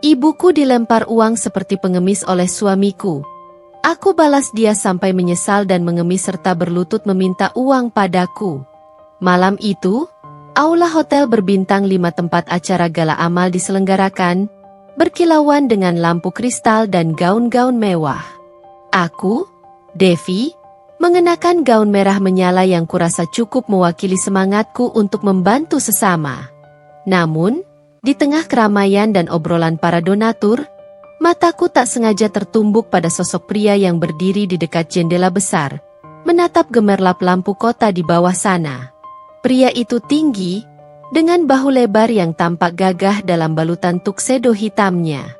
Ibuku dilempar uang seperti pengemis oleh suamiku. Aku balas dia sampai menyesal dan mengemis serta berlutut meminta uang padaku. Malam itu, aula hotel berbintang 5 tempat acara gala amal diselenggarakan, berkilauan dengan lampu kristal dan gaun-gaun mewah. Aku, Devi, mengenakan gaun merah menyala yang kurasa cukup mewakili semangatku untuk membantu sesama. Namun, di tengah keramaian dan obrolan para donatur, mataku tak sengaja tertumbuk pada sosok pria yang berdiri di dekat jendela besar, menatap gemerlap lampu kota di bawah sana. Pria itu tinggi, dengan bahu lebar yang tampak gagah dalam balutan tuxedo hitamnya.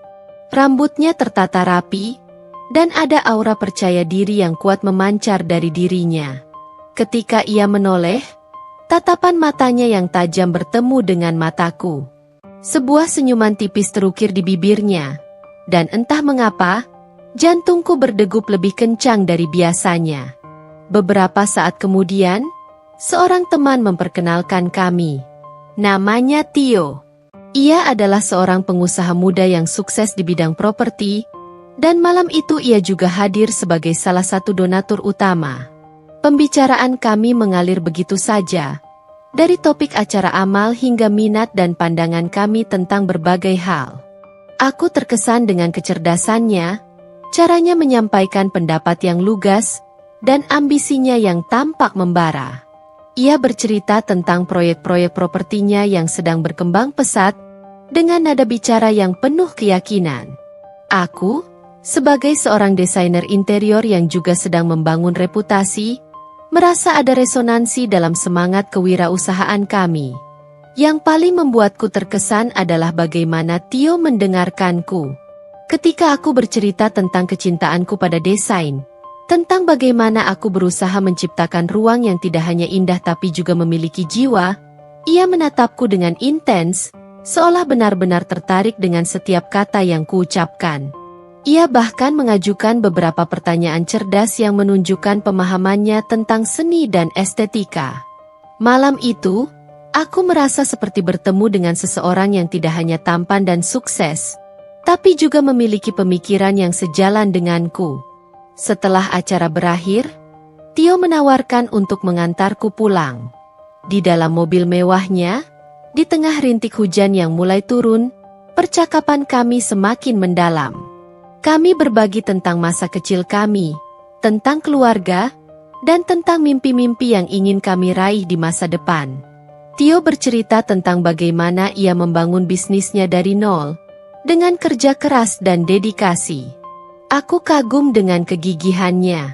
Rambutnya tertata rapi, dan ada aura percaya diri yang kuat memancar dari dirinya. Ketika ia menoleh, tatapan matanya yang tajam bertemu dengan mataku. Sebuah senyuman tipis terukir di bibirnya, dan entah mengapa, jantungku berdegup lebih kencang dari biasanya. Beberapa saat kemudian, seorang teman memperkenalkan kami. Namanya Tio. Ia adalah seorang pengusaha muda yang sukses di bidang properti, dan malam itu ia juga hadir sebagai salah satu donatur utama. Pembicaraan kami mengalir begitu saja, dari topik acara amal hingga minat dan pandangan kami tentang berbagai hal. Aku terkesan dengan kecerdasannya, caranya menyampaikan pendapat yang lugas, dan ambisinya yang tampak membara. Ia bercerita tentang proyek-proyek propertinya yang sedang berkembang pesat, dengan nada bicara yang penuh keyakinan. Aku, sebagai seorang desainer interior yang juga sedang membangun reputasi, merasa ada resonansi dalam semangat kewirausahaan kami. Yang paling membuatku terkesan adalah bagaimana Tio mendengarkanku. Ketika aku bercerita tentang kecintaanku pada desain, tentang bagaimana aku berusaha menciptakan ruang yang tidak hanya indah tapi juga memiliki jiwa, ia menatapku dengan intens, seolah benar-benar tertarik dengan setiap kata yang kuucapkan. Ia bahkan mengajukan beberapa pertanyaan cerdas yang menunjukkan pemahamannya tentang seni dan estetika. Malam itu, aku merasa seperti bertemu dengan seseorang yang tidak hanya tampan dan sukses, tapi juga memiliki pemikiran yang sejalan denganku. Setelah acara berakhir, Tio menawarkan untuk mengantarku pulang. Di dalam mobil mewahnya, di tengah rintik hujan yang mulai turun, percakapan kami semakin mendalam. Kami berbagi tentang masa kecil kami, tentang keluarga, dan tentang mimpi-mimpi yang ingin kami raih di masa depan. Tio bercerita tentang bagaimana ia membangun bisnisnya dari nol, dengan kerja keras dan dedikasi. Aku kagum dengan kegigihannya.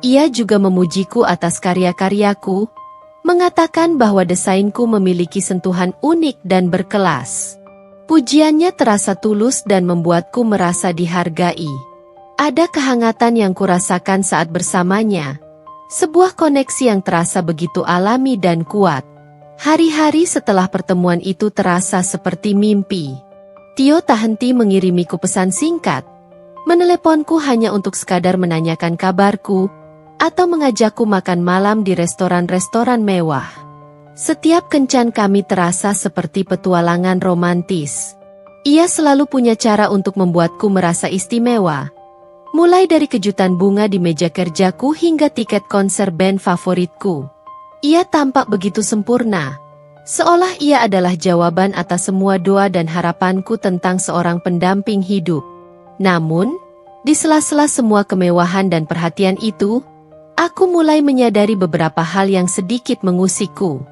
Ia juga memujiku atas karya-karyaku, mengatakan bahwa desainku memiliki sentuhan unik dan berkelas. Pujiannya terasa tulus dan membuatku merasa dihargai. Ada kehangatan yang kurasakan saat bersamanya, sebuah koneksi yang terasa begitu alami dan kuat. Hari-hari setelah pertemuan itu terasa seperti mimpi. Tio tak henti mengirimiku pesan singkat, meneleponku hanya untuk sekadar menanyakan kabarku, atau mengajakku makan malam di restoran-restoran mewah. Setiap kencan kami terasa seperti petualangan romantis. Ia selalu punya cara untuk membuatku merasa istimewa, mulai dari kejutan bunga di meja kerjaku hingga tiket konser band favoritku. Ia tampak begitu sempurna, seolah ia adalah jawaban atas semua doa dan harapanku tentang seorang pendamping hidup. Namun, di sela-sela semua kemewahan dan perhatian itu, aku mulai menyadari beberapa hal yang sedikit mengusikku.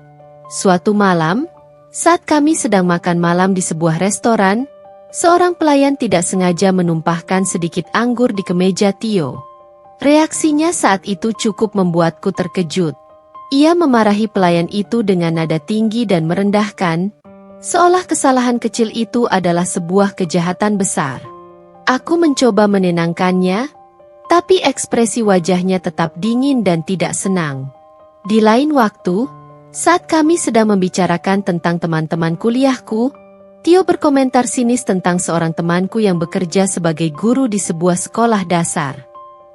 Suatu malam, saat kami sedang makan malam di sebuah restoran, seorang pelayan tidak sengaja menumpahkan sedikit anggur di kemeja Tio. Reaksinya saat itu cukup membuatku terkejut. Ia memarahi pelayan itu dengan nada tinggi dan merendahkan, seolah kesalahan kecil itu adalah sebuah kejahatan besar. Aku mencoba menenangkannya, tapi ekspresi wajahnya tetap dingin dan tidak senang. Di lain waktu, saat kami sedang membicarakan tentang teman-teman kuliahku, Tio berkomentar sinis tentang seorang temanku yang bekerja sebagai guru di sebuah sekolah dasar.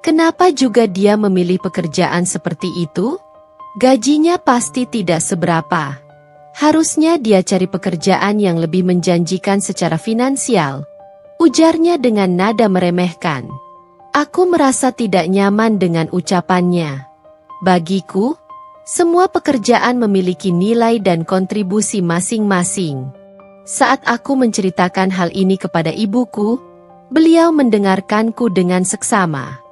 Kenapa juga dia memilih pekerjaan seperti itu? Gajinya pasti tidak seberapa. Harusnya dia cari pekerjaan yang lebih menjanjikan secara finansial, ujarnya dengan nada meremehkan. Aku merasa tidak nyaman dengan ucapannya. Bagiku, semua pekerjaan memiliki nilai dan kontribusi masing-masing. Saat aku menceritakan hal ini kepada ibuku, beliau mendengarkanku dengan seksama.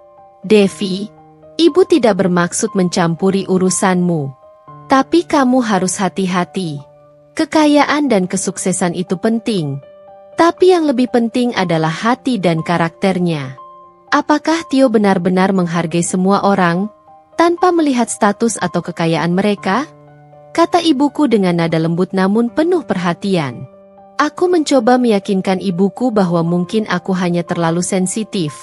Devi, ibu tidak bermaksud mencampuri urusanmu. Tapi kamu harus hati-hati. Kekayaan dan kesuksesan itu penting. Tapi yang lebih penting adalah hati dan karakternya. Apakah Tio benar-benar menghargai semua orang, tanpa melihat status atau kekayaan mereka? Kata ibuku dengan nada lembut namun penuh perhatian. Aku mencoba meyakinkan ibuku bahwa mungkin aku hanya terlalu sensitif.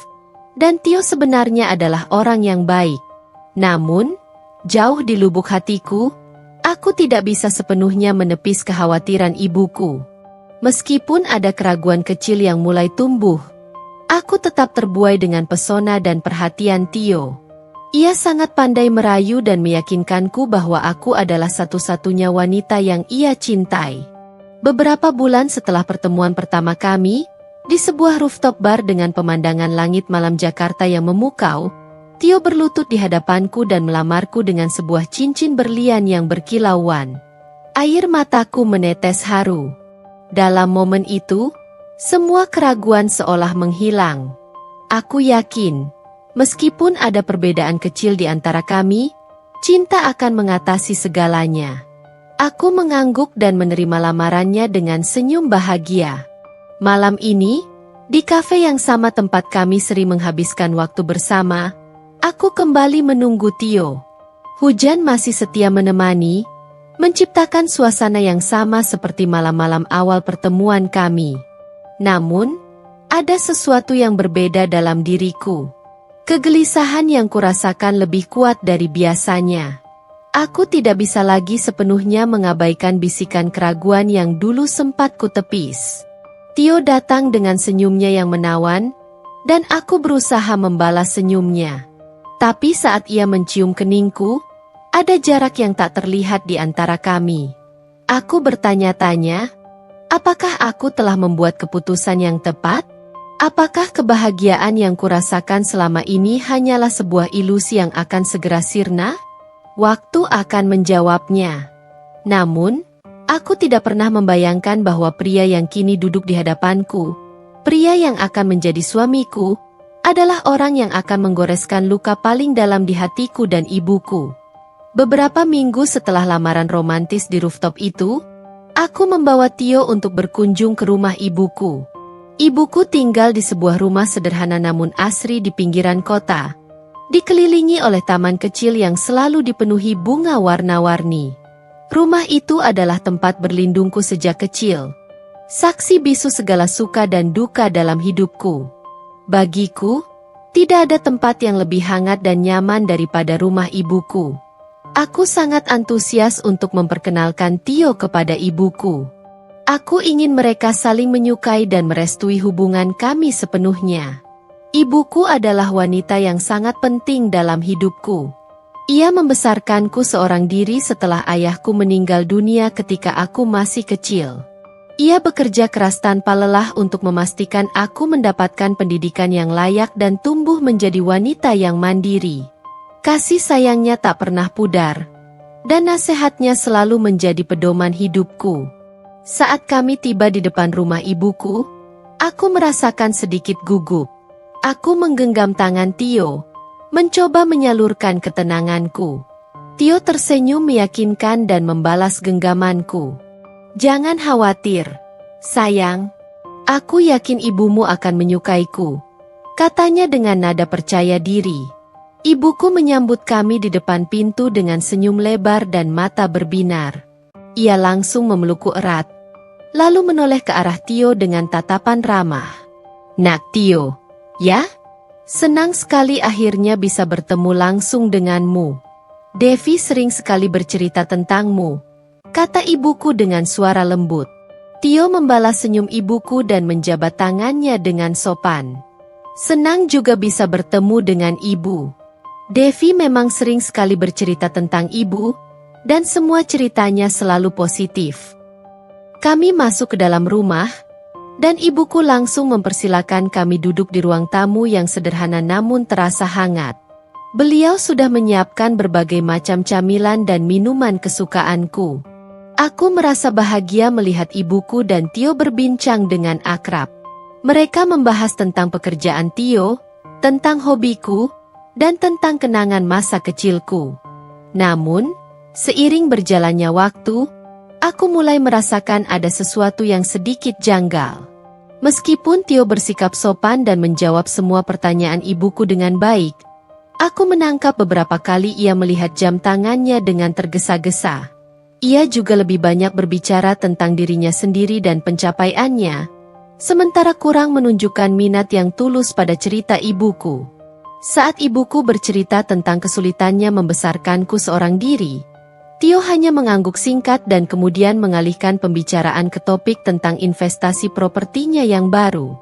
Dan Tio sebenarnya adalah orang yang baik. Namun, jauh di lubuk hatiku, aku tidak bisa sepenuhnya menepis kekhawatiran ibuku. Meskipun ada keraguan kecil yang mulai tumbuh, aku tetap terbuai dengan pesona dan perhatian Tio. Ia sangat pandai merayu dan meyakinkanku bahwa aku adalah satu-satunya wanita yang ia cintai. Beberapa bulan setelah pertemuan pertama kami, di sebuah rooftop bar dengan pemandangan langit malam Jakarta yang memukau, Tio berlutut di hadapanku dan melamarku dengan sebuah cincin berlian yang berkilauan. Air mataku menetes haru. Dalam momen itu, semua keraguan seolah menghilang. Aku yakin, meskipun ada perbedaan kecil di antara kami, cinta akan mengatasi segalanya. Aku mengangguk dan menerima lamarannya dengan senyum bahagia. Malam ini, di kafe yang sama tempat kami sering menghabiskan waktu bersama, aku kembali menunggu Tio. Hujan masih setia menemani, menciptakan suasana yang sama seperti malam-malam awal pertemuan kami. Namun, ada sesuatu yang berbeda dalam diriku. Kegelisahan yang kurasakan lebih kuat dari biasanya. Aku tidak bisa lagi sepenuhnya mengabaikan bisikan keraguan yang dulu sempat kutepis. Tio datang dengan senyumnya yang menawan, dan aku berusaha membalas senyumnya. Tapi saat ia mencium keningku, ada jarak yang tak terlihat di antara kami. Aku bertanya-tanya, apakah aku telah membuat keputusan yang tepat? Apakah kebahagiaan yang kurasakan selama ini hanyalah sebuah ilusi yang akan segera sirna? Waktu akan menjawabnya. Namun, aku tidak pernah membayangkan bahwa pria yang kini duduk di hadapanku, pria yang akan menjadi suamiku, adalah orang yang akan menggoreskan luka paling dalam di hatiku dan ibuku. Beberapa minggu setelah lamaran romantis di rooftop itu, aku membawa Tio untuk berkunjung ke rumah ibuku. Ibuku tinggal di sebuah rumah sederhana namun asri di pinggiran kota, dikelilingi oleh taman kecil yang selalu dipenuhi bunga warna-warni. Rumah itu adalah tempat berlindungku sejak kecil, saksi bisu segala suka dan duka dalam hidupku. Bagiku, tidak ada tempat yang lebih hangat dan nyaman daripada rumah ibuku. Aku sangat antusias untuk memperkenalkan Tio kepada ibuku. Aku ingin mereka saling menyukai dan merestui hubungan kami sepenuhnya. Ibuku adalah wanita yang sangat penting dalam hidupku. Ia membesarkanku seorang diri setelah ayahku meninggal dunia ketika aku masih kecil. Ia bekerja keras tanpa lelah untuk memastikan aku mendapatkan pendidikan yang layak dan tumbuh menjadi wanita yang mandiri. Kasih sayangnya tak pernah pudar, dan nasihatnya selalu menjadi pedoman hidupku. Saat kami tiba di depan rumah ibuku, aku merasakan sedikit gugup. Aku menggenggam tangan Tio, mencoba menyalurkan ketenanganku. Tio tersenyum meyakinkan dan membalas genggamanku. Jangan khawatir, sayang. Aku yakin ibumu akan menyukaiku, katanya dengan nada percaya diri. Ibuku menyambut kami di depan pintu dengan senyum lebar dan mata berbinar. Ia langsung memelukku erat, lalu menoleh ke arah Tio dengan tatapan ramah. Nak Tio, ya? Senang sekali akhirnya bisa bertemu langsung denganmu. Devi sering sekali bercerita tentangmu, kata ibuku dengan suara lembut. Tio membalas senyum ibuku dan menjabat tangannya dengan sopan. Senang juga bisa bertemu dengan ibu. Devi memang sering sekali bercerita tentang ibu, dan semua ceritanya selalu positif. Kami masuk ke dalam rumah, Dan ibuku langsung mempersilakan kami duduk di ruang tamu yang sederhana namun terasa hangat. Beliau sudah menyiapkan berbagai macam camilan dan minuman kesukaanku. Aku merasa bahagia melihat ibuku dan Tio berbincang dengan akrab. Mereka membahas tentang pekerjaan Tio, tentang hobiku, dan tentang kenangan masa kecilku. Namun, seiring berjalannya waktu, aku mulai merasakan ada sesuatu yang sedikit janggal. Meskipun Tio bersikap sopan dan menjawab semua pertanyaan ibuku dengan baik, aku menangkap beberapa kali ia melihat jam tangannya dengan tergesa-gesa. Ia juga lebih banyak berbicara tentang dirinya sendiri dan pencapaiannya, sementara kurang menunjukkan minat yang tulus pada cerita ibuku. Saat ibuku bercerita tentang kesulitannya membesarkanku seorang diri, Tio hanya mengangguk singkat dan kemudian mengalihkan pembicaraan ke topik tentang investasi propertinya yang baru.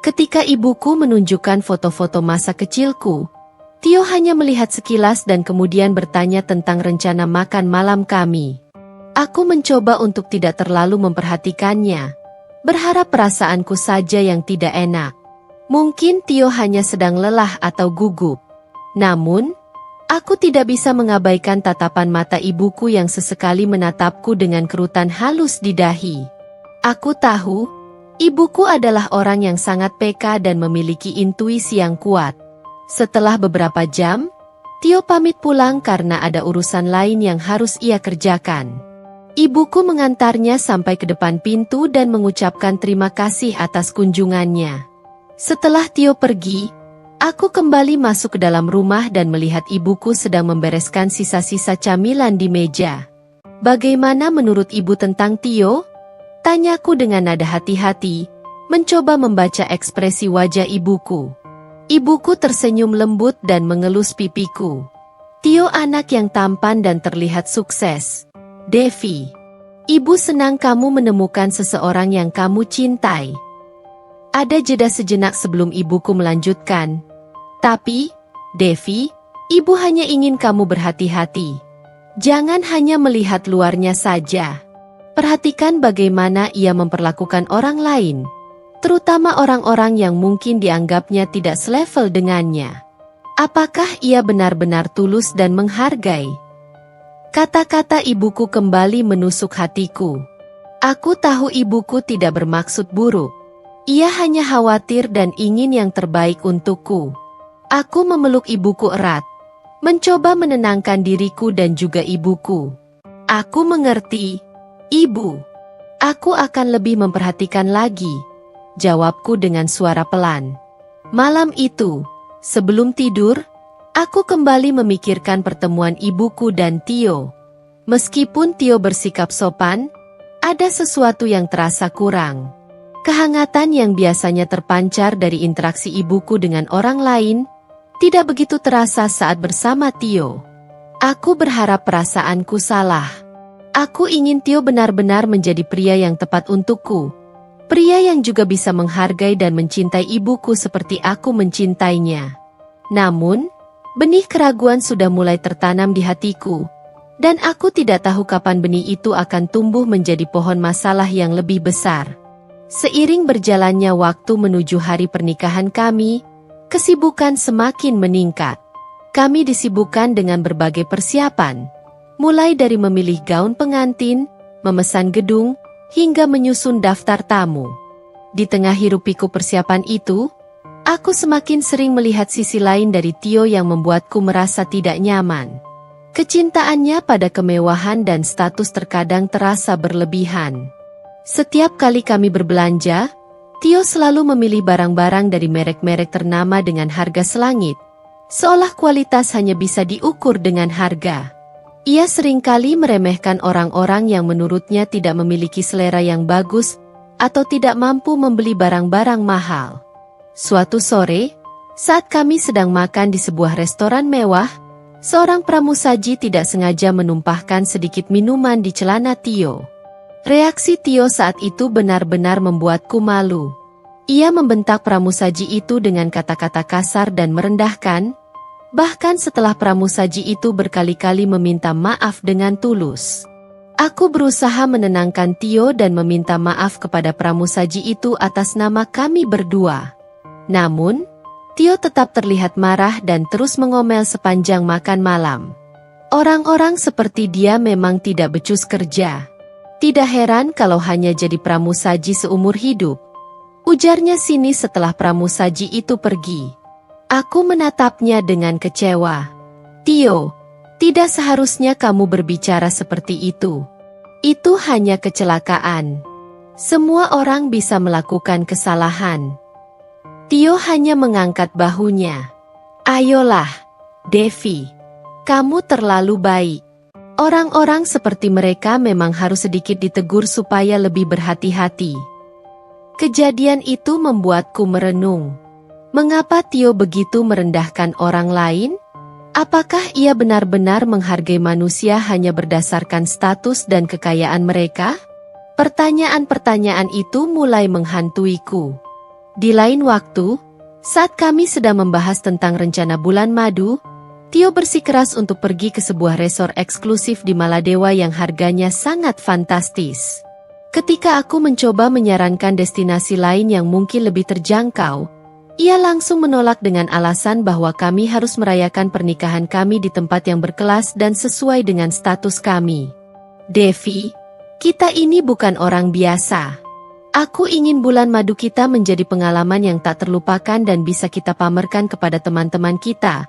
Ketika ibuku menunjukkan foto-foto masa kecilku, Tio hanya melihat sekilas dan kemudian bertanya tentang rencana makan malam kami. Aku mencoba untuk tidak terlalu memperhatikannya, berharap perasaanku saja yang tidak enak. Mungkin Tio hanya sedang lelah atau gugup. Namun, aku tidak bisa mengabaikan tatapan mata ibuku yang sesekali menatapku dengan kerutan halus di dahi. Aku tahu, ibuku adalah orang yang sangat peka dan memiliki intuisi yang kuat. Setelah beberapa jam, Tio pamit pulang karena ada urusan lain yang harus ia kerjakan. Ibuku mengantarnya sampai ke depan pintu dan mengucapkan terima kasih atas kunjungannya. Setelah Tio pergi, aku kembali masuk ke dalam rumah dan melihat ibuku sedang membereskan sisa-sisa camilan di meja. "Bagaimana menurut ibu tentang Tio?" tanyaku dengan nada hati-hati, mencoba membaca ekspresi wajah ibuku. Ibuku tersenyum lembut dan mengelus pipiku. "Tio anak yang tampan dan terlihat sukses. Devi, ibu senang kamu menemukan seseorang yang kamu cintai." Ada jeda sejenak sebelum ibuku melanjutkan. "Tapi, Devi, ibu hanya ingin kamu berhati-hati. Jangan hanya melihat luarnya saja. Perhatikan bagaimana ia memperlakukan orang lain, terutama orang-orang yang mungkin dianggapnya tidak selevel dengannya. Apakah ia benar-benar tulus dan menghargai?" Kata-kata ibuku kembali menusuk hatiku. Aku tahu ibuku tidak bermaksud buruk. Ia hanya khawatir dan ingin yang terbaik untukku. Aku memeluk ibuku erat, mencoba menenangkan diriku dan juga ibuku. "Aku mengerti, Ibu. Aku akan lebih memperhatikan lagi," jawabku dengan suara pelan. Malam itu, sebelum tidur, aku kembali memikirkan pertemuan ibuku dan Tio. Meskipun Tio bersikap sopan, ada sesuatu yang terasa kurang. Kehangatan yang biasanya terpancar dari interaksi ibuku dengan orang lain, tidak begitu terasa saat bersama Tio. Aku berharap perasaanku salah. Aku ingin Tio benar-benar menjadi pria yang tepat untukku. Pria yang juga bisa menghargai dan mencintai ibuku seperti aku mencintainya. Namun, benih keraguan sudah mulai tertanam di hatiku, dan aku tidak tahu kapan benih itu akan tumbuh menjadi pohon masalah yang lebih besar. Seiring berjalannya waktu menuju hari pernikahan kami, kesibukan semakin meningkat. Kami disibukkan dengan berbagai persiapan, mulai dari memilih gaun pengantin, memesan gedung, hingga menyusun daftar tamu. Di tengah hiruk-pikuk persiapan itu, aku semakin sering melihat sisi lain dari Tio yang membuatku merasa tidak nyaman. Kecintaannya pada kemewahan dan status terkadang terasa berlebihan. Setiap kali kami berbelanja, Tio selalu memilih barang-barang dari merek-merek ternama dengan harga selangit, seolah kualitas hanya bisa diukur dengan harga. Ia seringkali meremehkan orang-orang yang menurutnya tidak memiliki selera yang bagus atau tidak mampu membeli barang-barang mahal. Suatu sore, saat kami sedang makan di sebuah restoran mewah, seorang pramusaji tidak sengaja menumpahkan sedikit minuman di celana Tio. Reaksi Tio saat itu benar-benar membuatku malu. Ia membentak pramusaji itu dengan kata-kata kasar dan merendahkan, bahkan setelah pramusaji itu berkali-kali meminta maaf dengan tulus. Aku berusaha menenangkan Tio dan meminta maaf kepada pramusaji itu atas nama kami berdua. Namun, Tio tetap terlihat marah dan terus mengomel sepanjang makan malam. Orang-orang seperti dia memang tidak becus kerja. Tidak heran kalau hanya jadi pramusaji seumur hidup. Ujarnya sini setelah pramusaji itu pergi. Aku menatapnya dengan kecewa. Tio, tidak seharusnya kamu berbicara seperti itu. Itu hanya kecelakaan. Semua orang bisa melakukan kesalahan. Tio hanya mengangkat bahunya. Ayolah, Devi. Kamu terlalu baik. Orang-orang seperti mereka memang harus sedikit ditegur supaya lebih berhati-hati. Kejadian itu membuatku merenung. Mengapa Tio begitu merendahkan orang lain? Apakah ia benar-benar menghargai manusia hanya berdasarkan status dan kekayaan mereka? Pertanyaan-pertanyaan itu mulai menghantuiku. Di lain waktu, saat kami sedang membahas tentang rencana bulan madu, Tio bersikeras untuk pergi ke sebuah resort eksklusif di Maladewa yang harganya sangat fantastis. Ketika aku mencoba menyarankan destinasi lain yang mungkin lebih terjangkau, ia langsung menolak dengan alasan bahwa kami harus merayakan pernikahan kami di tempat yang berkelas dan sesuai dengan status kami. Devi, kita ini bukan orang biasa. Aku ingin bulan madu kita menjadi pengalaman yang tak terlupakan dan bisa kita pamerkan kepada teman-teman kita.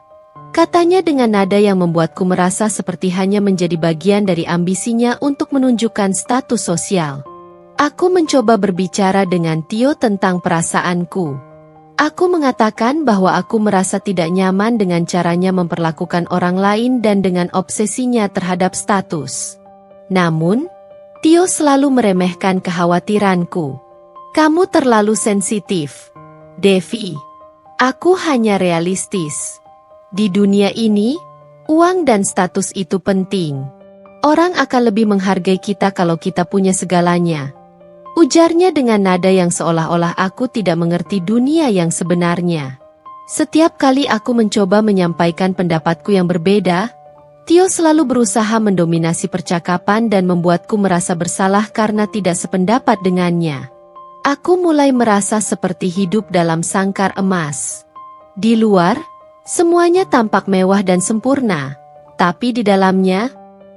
Katanya dengan nada yang membuatku merasa seperti hanya menjadi bagian dari ambisinya untuk menunjukkan status sosial. Aku mencoba berbicara dengan Tio tentang perasaanku. Aku mengatakan bahwa aku merasa tidak nyaman dengan caranya memperlakukan orang lain dan dengan obsesinya terhadap status. Namun, Tio selalu meremehkan kekhawatiranku. Kamu terlalu sensitif, Devi. Aku hanya realistis. Di dunia ini, uang dan status itu penting. Orang akan lebih menghargai kita kalau kita punya segalanya. Ujarnya dengan nada yang seolah-olah aku tidak mengerti dunia yang sebenarnya. Setiap kali aku mencoba menyampaikan pendapatku yang berbeda, Tio selalu berusaha mendominasi percakapan dan membuatku merasa bersalah karena tidak sependapat dengannya. Aku mulai merasa seperti hidup dalam sangkar emas. Di luar, semuanya tampak mewah dan sempurna, tapi di dalamnya,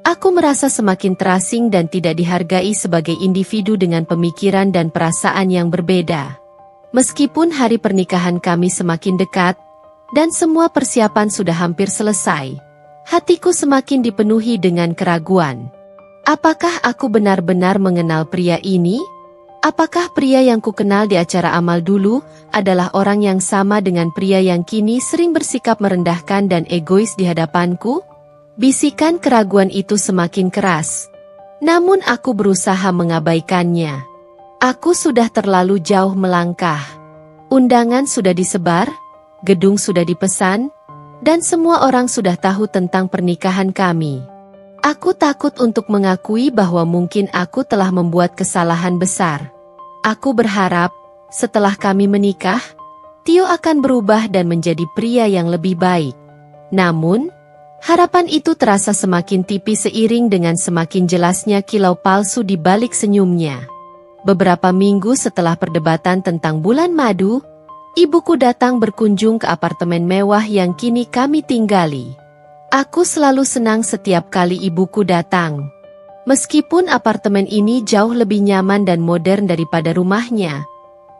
aku merasa semakin terasing dan tidak dihargai sebagai individu dengan pemikiran dan perasaan yang berbeda. Meskipun hari pernikahan kami semakin dekat, dan semua persiapan sudah hampir selesai, hatiku semakin dipenuhi dengan keraguan. Apakah aku benar-benar mengenal pria ini? Apakah pria yang kukenal di acara amal dulu adalah orang yang sama dengan pria yang kini sering bersikap merendahkan dan egois di hadapanku? Bisikan keraguan itu semakin keras. Namun aku berusaha mengabaikannya. Aku sudah terlalu jauh melangkah. Undangan sudah disebar, gedung sudah dipesan, dan semua orang sudah tahu tentang pernikahan kami. Aku takut untuk mengakui bahwa mungkin aku telah membuat kesalahan besar. Aku berharap, setelah kami menikah, Tio akan berubah dan menjadi pria yang lebih baik. Namun, harapan itu terasa semakin tipis seiring dengan semakin jelasnya kilau palsu di balik senyumnya. Beberapa minggu setelah perdebatan tentang bulan madu, ibuku datang berkunjung ke apartemen mewah yang kini kami tinggali. Aku selalu senang setiap kali ibuku datang. Meskipun apartemen ini jauh lebih nyaman dan modern daripada rumahnya,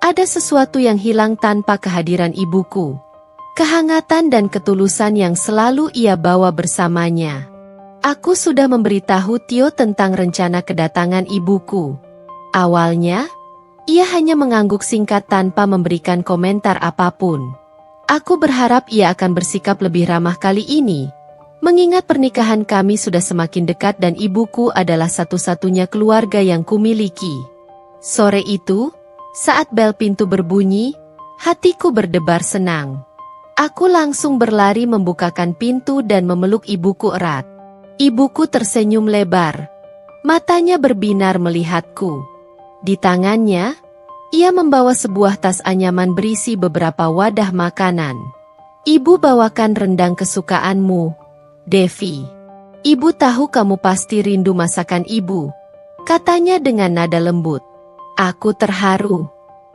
ada sesuatu yang hilang tanpa kehadiran ibuku. Kehangatan dan ketulusan yang selalu ia bawa bersamanya. Aku sudah memberitahu Tio tentang rencana kedatangan ibuku. Awalnya, ia hanya mengangguk singkat tanpa memberikan komentar apapun. Aku berharap ia akan bersikap lebih ramah kali ini, mengingat pernikahan kami sudah semakin dekat dan ibuku adalah satu-satunya keluarga yang kumiliki. Sore itu, saat bel pintu berbunyi, hatiku berdebar senang. Aku langsung berlari membukakan pintu dan memeluk ibuku erat. Ibuku tersenyum lebar. Matanya berbinar melihatku. Di tangannya, ia membawa sebuah tas anyaman berisi beberapa wadah makanan. Ibu bawakan rendang kesukaanmu, Devi. Ibu tahu kamu pasti rindu masakan ibu, katanya dengan nada lembut. Aku terharu.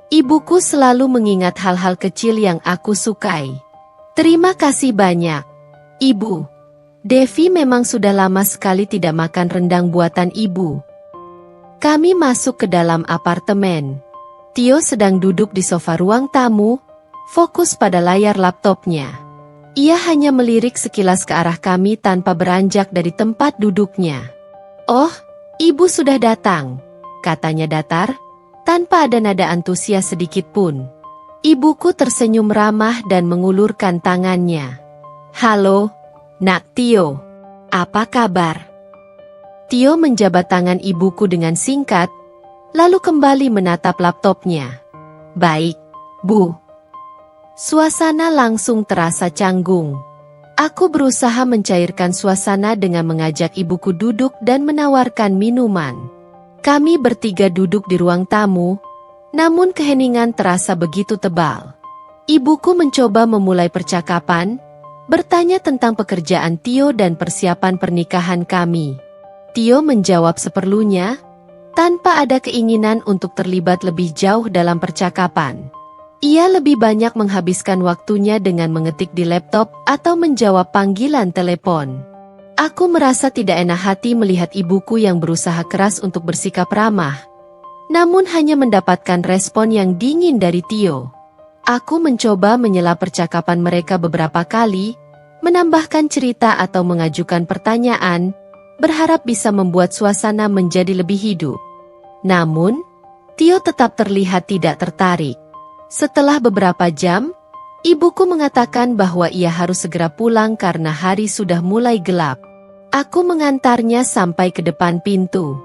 Ibuku selalu mengingat hal-hal kecil yang aku sukai. Terima kasih banyak, Ibu. Devi memang sudah lama sekali tidak makan rendang buatan ibu. Kami masuk ke dalam apartemen. Tio sedang duduk di sofa ruang tamu, fokus pada layar laptopnya. Ia hanya melirik sekilas ke arah kami tanpa beranjak dari tempat duduknya. Oh, ibu sudah datang, katanya datar, tanpa ada nada antusias sedikit pun. Ibuku tersenyum ramah dan mengulurkan tangannya. Halo, Nak Tio. Apa kabar? Tio menjabat tangan ibuku dengan singkat, lalu kembali menatap laptopnya. Baik, Bu. Suasana langsung terasa canggung. Aku berusaha mencairkan suasana dengan mengajak ibuku duduk dan menawarkan minuman. Kami bertiga duduk di ruang tamu, namun keheningan terasa begitu tebal. Ibuku mencoba memulai percakapan, bertanya tentang pekerjaan Tio dan persiapan pernikahan kami. Tio menjawab seperlunya, tanpa ada keinginan untuk terlibat lebih jauh dalam percakapan. Ia lebih banyak menghabiskan waktunya dengan mengetik di laptop atau menjawab panggilan telepon. Aku merasa tidak enak hati melihat ibuku yang berusaha keras untuk bersikap ramah, namun hanya mendapatkan respon yang dingin dari Tio. Aku mencoba menyela percakapan mereka beberapa kali, menambahkan cerita atau mengajukan pertanyaan, berharap bisa membuat suasana menjadi lebih hidup. Namun, Tio tetap terlihat tidak tertarik. Setelah beberapa jam, ibuku mengatakan bahwa ia harus segera pulang karena hari sudah mulai gelap. Aku mengantarnya sampai ke depan pintu.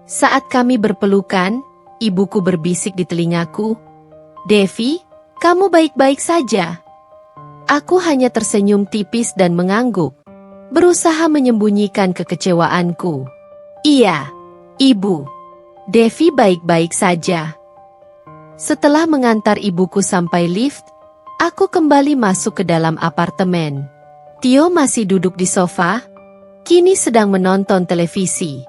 Saat kami berpelukan, ibuku berbisik di telingaku, "Devi, kamu baik-baik saja?" Aku hanya tersenyum tipis dan mengangguk, berusaha menyembunyikan kekecewaanku. "Iya, Ibu. Devi baik-baik saja." Setelah mengantar ibuku sampai lift, aku kembali masuk ke dalam apartemen. Tio masih duduk di sofa, kini sedang menonton televisi.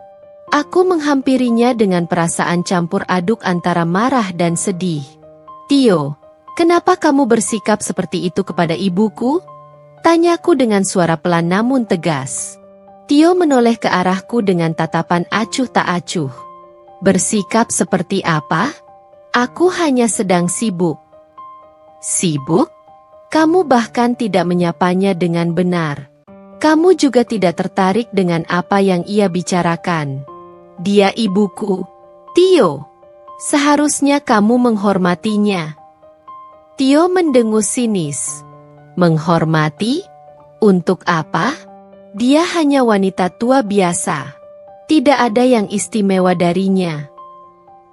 Aku menghampirinya dengan perasaan campur aduk antara marah dan sedih. "Tio, kenapa kamu bersikap seperti itu kepada ibuku?" Tanyaku dengan suara pelan namun tegas. Tio menoleh ke arahku dengan tatapan acuh tak acuh. "Bersikap seperti apa? Aku hanya sedang sibuk." "Sibuk? Kamu bahkan tidak menyapanya dengan benar. Kamu juga tidak tertarik dengan apa yang ia bicarakan. Dia ibuku, Tio. Seharusnya kamu menghormatinya." Tio mendengus sinis. "Menghormati? Untuk apa? Dia hanya wanita tua biasa. Tidak ada yang istimewa darinya."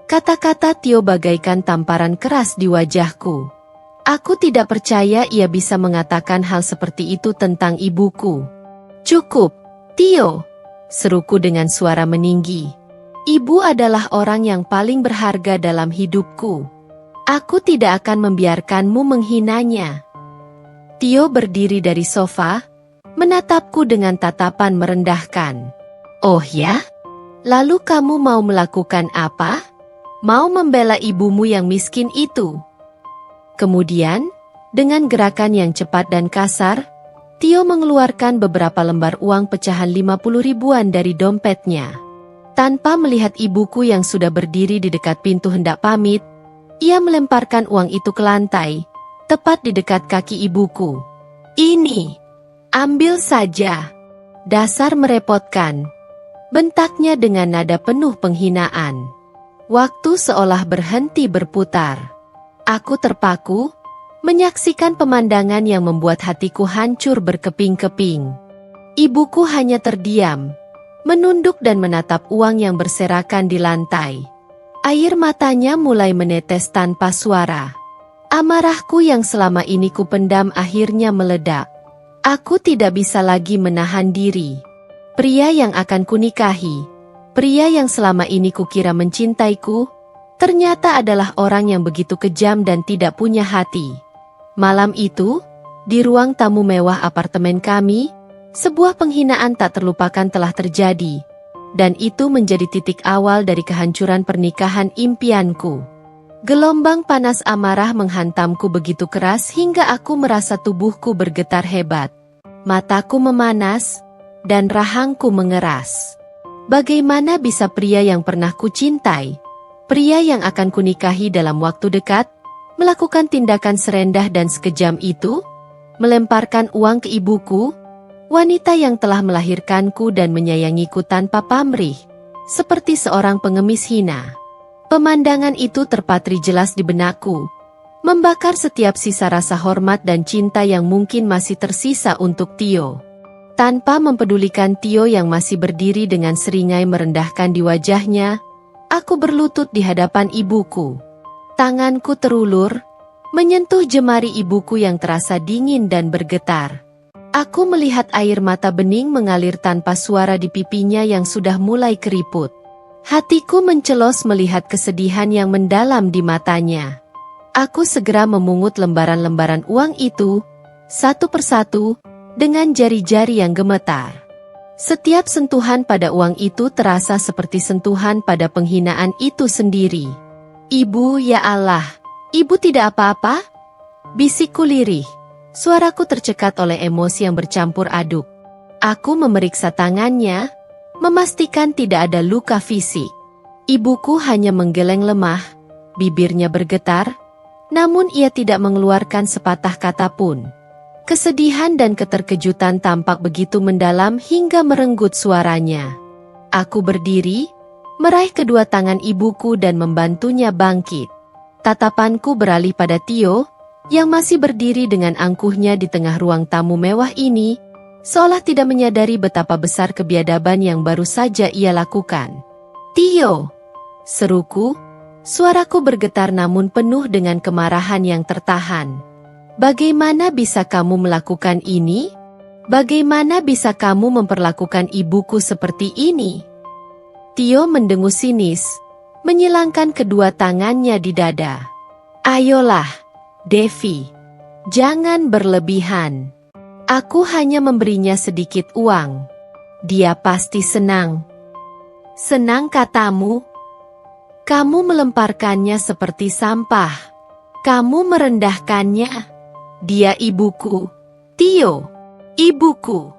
Kata-kata Tio bagaikan tamparan keras di wajahku. Aku tidak percaya ia bisa mengatakan hal seperti itu tentang ibuku. "Cukup, Tio," seruku dengan suara meninggi. "Ibu adalah orang yang paling berharga dalam hidupku. Aku tidak akan membiarkanmu menghinanya." Tio berdiri dari sofa, menatapku dengan tatapan merendahkan. "Oh ya? Lalu kamu mau melakukan apa? Mau membela ibumu yang miskin itu?" Kemudian, dengan gerakan yang cepat dan kasar, Tio mengeluarkan beberapa lembar uang pecahan 50 ribuan dari dompetnya. Tanpa melihat ibuku yang sudah berdiri di dekat pintu hendak pamit, ia melemparkan uang itu ke lantai, tepat di dekat kaki ibuku. "Ini, ambil saja. Dasar merepotkan," bentaknya dengan nada penuh penghinaan. Waktu seolah berhenti berputar. Aku terpaku, menyaksikan pemandangan yang membuat hatiku hancur berkeping-keping. Ibuku hanya terdiam, menunduk dan menatap uang yang berserakan di lantai. Air matanya mulai menetes tanpa suara. Amarahku yang selama ini kupendam akhirnya meledak. Aku tidak bisa lagi menahan diri. Pria yang akan kunikahi, pria yang selama ini kukira mencintaiku, ternyata adalah orang yang begitu kejam dan tidak punya hati. Malam itu, di ruang tamu mewah apartemen kami, Sebuah penghinaan tak terlupakan telah terjadi, dan itu menjadi titik awal dari kehancuran pernikahan impianku. Gelombang panas amarah menghantamku begitu keras hingga aku merasa tubuhku bergetar hebat. Mataku memanas, dan rahangku mengeras. Bagaimana bisa pria yang pernah kucintai, pria yang akan kunikahi dalam waktu dekat, melakukan tindakan serendah dan sekejam itu? Melemparkan uang ke ibuku, wanita yang telah melahirkanku dan menyayangiku tanpa pamrih, seperti seorang pengemis hina. Pemandangan itu terpatri jelas di benakku, membakar setiap sisa rasa hormat dan cinta yang mungkin masih tersisa untuk Tio. Tanpa mempedulikan Tio yang masih berdiri dengan seringai merendahkan di wajahnya, aku berlutut di hadapan ibuku. Tanganku terulur, menyentuh jemari ibuku yang terasa dingin dan bergetar. Aku melihat air mata bening mengalir tanpa suara di pipinya yang sudah mulai keriput. Hatiku mencelos melihat kesedihan yang mendalam di matanya. Aku segera memungut lembaran-lembaran uang itu, satu persatu, dengan jari-jari yang gemetar. Setiap sentuhan pada uang itu terasa seperti sentuhan pada penghinaan itu sendiri. "Ibu, ya Allah, ibu tidak apa-apa?" bisikku lirih. Suaraku tercekat oleh emosi yang bercampur aduk. Aku memeriksa tangannya, memastikan tidak ada luka fisik. Ibuku hanya menggeleng lemah, bibirnya bergetar, namun ia tidak mengeluarkan sepatah kata pun. Kesedihan dan keterkejutan tampak begitu mendalam hingga merenggut suaranya. Aku berdiri, meraih kedua tangan ibuku dan membantunya bangkit. Tatapanku beralih pada Tio, yang masih berdiri dengan angkuhnya di tengah ruang tamu mewah ini, seolah tidak menyadari betapa besar kebiadaban yang baru saja ia lakukan. "Tio!" seruku, suaraku bergetar namun penuh dengan kemarahan yang tertahan. "Bagaimana bisa kamu melakukan ini? Bagaimana bisa kamu memperlakukan ibuku seperti ini?" Tio mendengus sinis, menyilangkan kedua tangannya di dada. "Ayolah, Devi, jangan berlebihan. Aku hanya memberinya sedikit uang. Dia pasti senang." "Senang katamu? Kamu melemparkannya seperti sampah. Kamu merendahkannya. Dia ibuku, Tio, ibuku."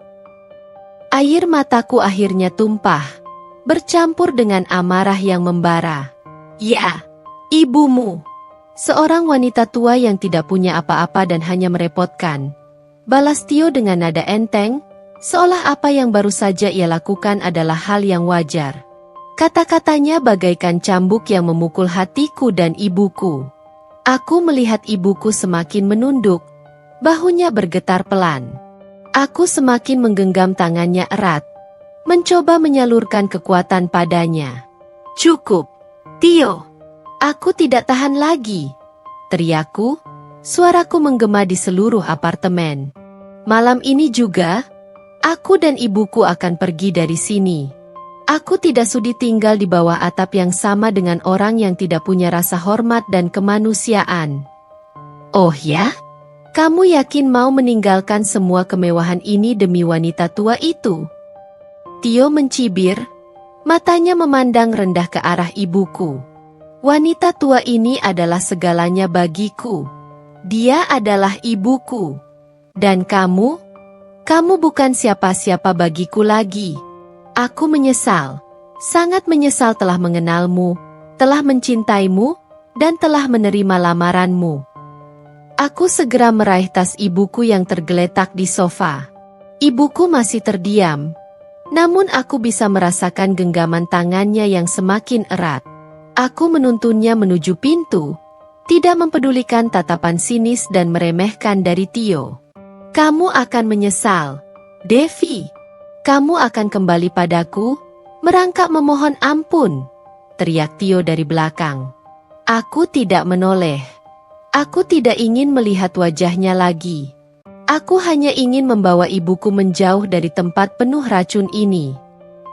Air mataku akhirnya tumpah, bercampur dengan amarah yang membara. "Ya, ibumu. Seorang wanita tua yang tidak punya apa-apa dan hanya merepotkan," balas Tio dengan nada enteng, seolah apa yang baru saja ia lakukan adalah hal yang wajar. Kata-katanya bagaikan cambuk yang memukul hatiku dan ibuku. Aku melihat ibuku semakin menunduk, bahunya bergetar pelan. Aku semakin menggenggam tangannya erat, mencoba menyalurkan kekuatan padanya. "Cukup, Tio. Aku tidak tahan lagi," teriakku, suaraku menggema di seluruh apartemen. "Malam ini juga, aku dan ibuku akan pergi dari sini. Aku tidak sudi tinggal di bawah atap yang sama dengan orang yang tidak punya rasa hormat dan kemanusiaan." "Oh ya? Kamu yakin mau meninggalkan semua kemewahan ini demi wanita tua itu?" Tio mencibir, matanya memandang rendah ke arah ibuku. "Wanita tua ini adalah segalanya bagiku. Dia adalah ibuku. Dan kamu bukan siapa-siapa bagiku lagi. Aku menyesal, sangat menyesal telah mengenalmu, telah mencintaimu, dan telah menerima lamaranmu." Aku segera meraih tas ibuku yang tergeletak di sofa. Ibuku masih terdiam, namun aku bisa merasakan genggaman tangannya yang semakin erat. Aku menuntunnya menuju pintu, tidak mempedulikan tatapan sinis dan meremehkan dari Tio. "Kamu akan menyesal, Devi. Kamu akan kembali padaku, merangkak memohon ampun," teriak Tio dari belakang. Aku tidak menoleh. Aku tidak ingin melihat wajahnya lagi. Aku hanya ingin membawa ibuku menjauh dari tempat penuh racun ini.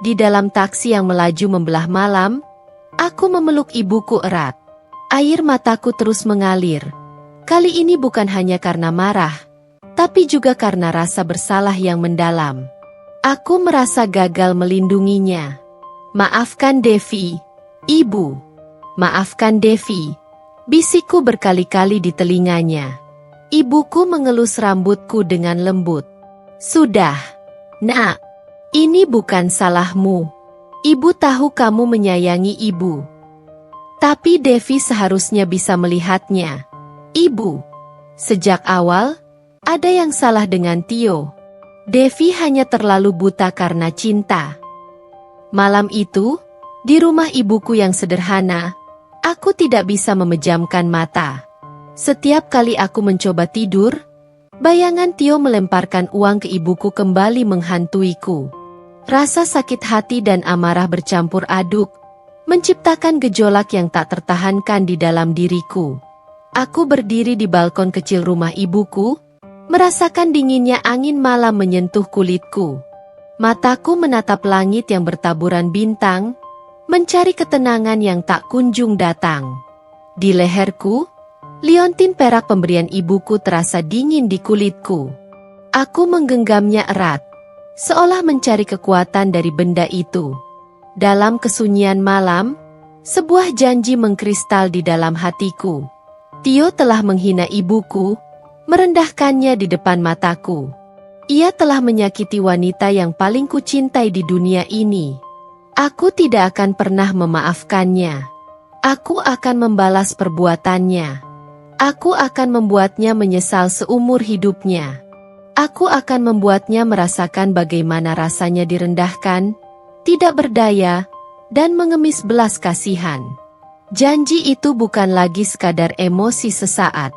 Di dalam taksi yang melaju membelah malam, aku memeluk ibuku erat. Air mataku terus mengalir. Kali ini bukan hanya karena marah, tapi juga karena rasa bersalah yang mendalam. Aku merasa gagal melindunginya. Maafkan Devi, Ibu. Maafkan Devi. Bisikku berkali-kali di telinganya. Ibuku mengelus rambutku dengan lembut. Sudah, Nak. Ini bukan salahmu. Ibu tahu kamu menyayangi ibu. Tapi Devi seharusnya bisa melihatnya. Ibu, sejak awal, ada yang salah dengan Tio. Devi hanya terlalu buta karena cinta. Malam itu, di rumah ibuku yang sederhana, aku tidak bisa memejamkan mata. Setiap kali aku mencoba tidur, bayangan Tio melemparkan uang ke ibuku kembali menghantuiku. Rasa sakit hati dan amarah bercampur aduk, menciptakan gejolak yang tak tertahankan di dalam diriku. Aku berdiri di balkon kecil rumah ibuku, merasakan dinginnya angin malam menyentuh kulitku. Mataku menatap langit yang bertaburan bintang, mencari ketenangan yang tak kunjung datang. Di leherku, liontin perak pemberian ibuku terasa dingin di kulitku. Aku menggenggamnya erat, seolah mencari kekuatan dari benda itu. Dalam kesunyian malam, sebuah janji mengkristal di dalam hatiku. Tio telah menghina ibuku, merendahkannya di depan mataku. Ia telah menyakiti wanita yang paling kucintai di dunia ini. Aku tidak akan pernah memaafkannya. Aku akan membalas perbuatannya. Aku akan membuatnya menyesal seumur hidupnya. Aku akan membuatnya merasakan bagaimana rasanya direndahkan, tidak berdaya, dan mengemis belas kasihan. Janji itu bukan lagi sekadar emosi sesaat.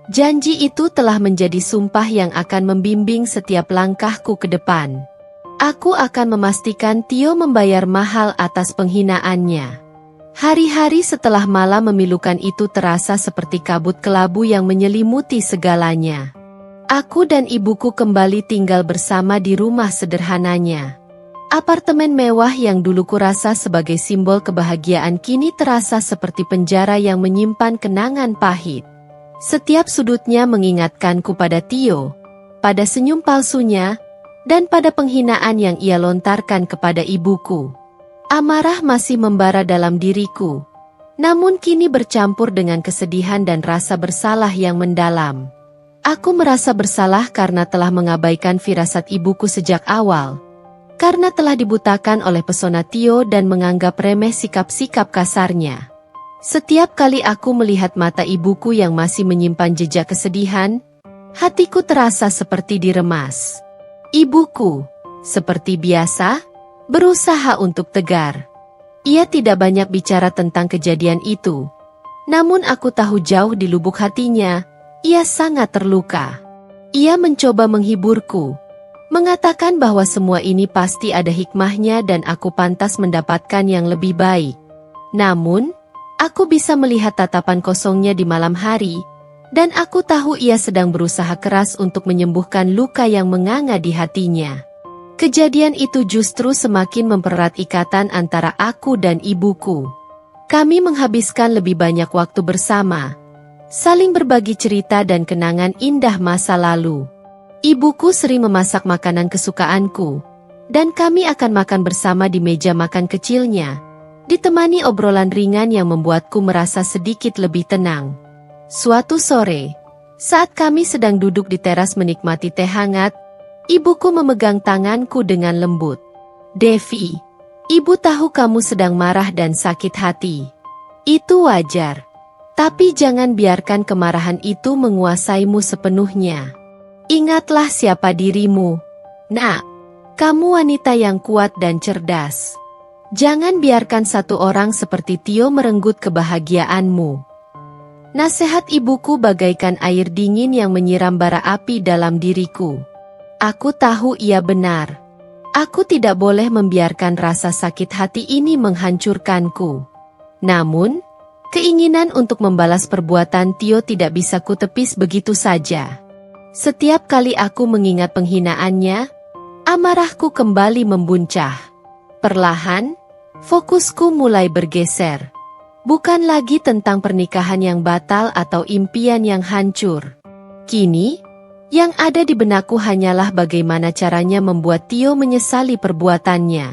Janji itu telah menjadi sumpah yang akan membimbing setiap langkahku ke depan. Aku akan memastikan Tio membayar mahal atas penghinaannya. Hari-hari setelah malam memilukan itu terasa seperti kabut kelabu yang menyelimuti segalanya. Aku dan ibuku kembali tinggal bersama di rumah sederhananya. Apartemen mewah yang dulu kurasa sebagai simbol kebahagiaan kini terasa seperti penjara yang menyimpan kenangan pahit. Setiap sudutnya mengingatkanku pada Tio, pada senyum palsunya, dan pada penghinaan yang ia lontarkan kepada ibuku. Amarah masih membara dalam diriku, namun kini bercampur dengan kesedihan dan rasa bersalah yang mendalam. Aku merasa bersalah karena telah mengabaikan firasat ibuku sejak awal, karena telah dibutakan oleh pesona Tio dan menganggap remeh sikap-sikap kasarnya. Setiap kali aku melihat mata ibuku yang masih menyimpan jejak kesedihan, hatiku terasa seperti diremas. Ibuku, seperti biasa, berusaha untuk tegar. Ia tidak banyak bicara tentang kejadian itu. Namun aku tahu jauh di lubuk hatinya, ia sangat terluka. Ia mencoba menghiburku, mengatakan bahwa semua ini pasti ada hikmahnya dan aku pantas mendapatkan yang lebih baik. Namun, aku bisa melihat tatapan kosongnya di malam hari, dan aku tahu ia sedang berusaha keras untuk menyembuhkan luka yang menganga di hatinya. Kejadian itu justru semakin mempererat ikatan antara aku dan ibuku. Kami menghabiskan lebih banyak waktu bersama, saling berbagi cerita dan kenangan indah masa lalu. Ibuku sering memasak makanan kesukaanku, dan kami akan makan bersama di meja makan kecilnya, ditemani obrolan ringan yang membuatku merasa sedikit lebih tenang. Suatu sore, saat kami sedang duduk di teras menikmati teh hangat, ibuku memegang tanganku dengan lembut. Devi, ibu tahu kamu sedang marah dan sakit hati. Itu wajar. Tapi jangan biarkan kemarahan itu menguasaimu sepenuhnya. Ingatlah siapa dirimu. Nak, kamu wanita yang kuat dan cerdas. Jangan biarkan satu orang seperti Tio merenggut kebahagiaanmu. Nasihat ibuku bagaikan air dingin yang menyiram bara api dalam diriku. Aku tahu ia benar. Aku tidak boleh membiarkan rasa sakit hati ini menghancurkanku. Namun, keinginan untuk membalas perbuatan Tio tidak bisa kutepis begitu saja. Setiap kali aku mengingat penghinaannya, amarahku kembali membuncah. Perlahan, fokusku mulai bergeser. Bukan lagi tentang pernikahan yang batal atau impian yang hancur. Kini, Yang ada di benakku hanyalah bagaimana caranya membuat Tio menyesali perbuatannya.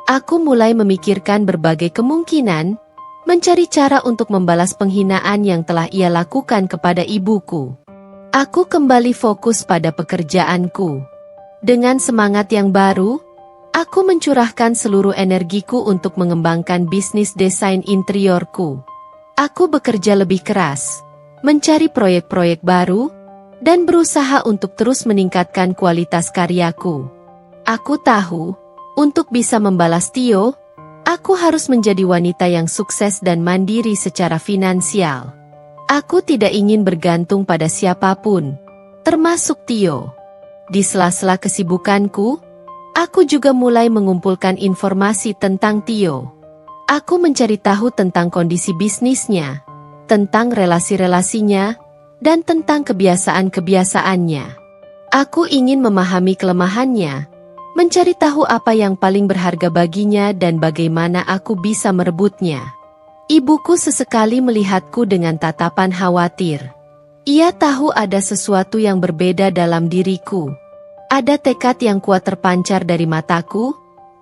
Aku mulai memikirkan berbagai kemungkinan, mencari cara untuk membalas penghinaan yang telah ia lakukan kepada ibuku. Aku kembali fokus pada pekerjaanku. Dengan semangat yang baru, aku mencurahkan seluruh energiku untuk mengembangkan bisnis desain interiorku. Aku bekerja lebih keras, mencari proyek-proyek baru, dan berusaha untuk terus meningkatkan kualitas karyaku. Aku tahu, untuk bisa membalas Tio, aku harus menjadi wanita yang sukses dan mandiri secara finansial. Aku tidak ingin bergantung pada siapapun, termasuk Tio. Di sela-sela kesibukanku, aku juga mulai mengumpulkan informasi tentang Tio. Aku mencari tahu tentang kondisi bisnisnya, tentang relasi-relasinya, dan tentang kebiasaan-kebiasaannya. Aku ingin memahami kelemahannya, mencari tahu apa yang paling berharga baginya dan bagaimana aku bisa merebutnya. Ibuku sesekali melihatku dengan tatapan khawatir. Ia tahu ada sesuatu yang berbeda dalam diriku. Ada tekad yang kuat terpancar dari mataku,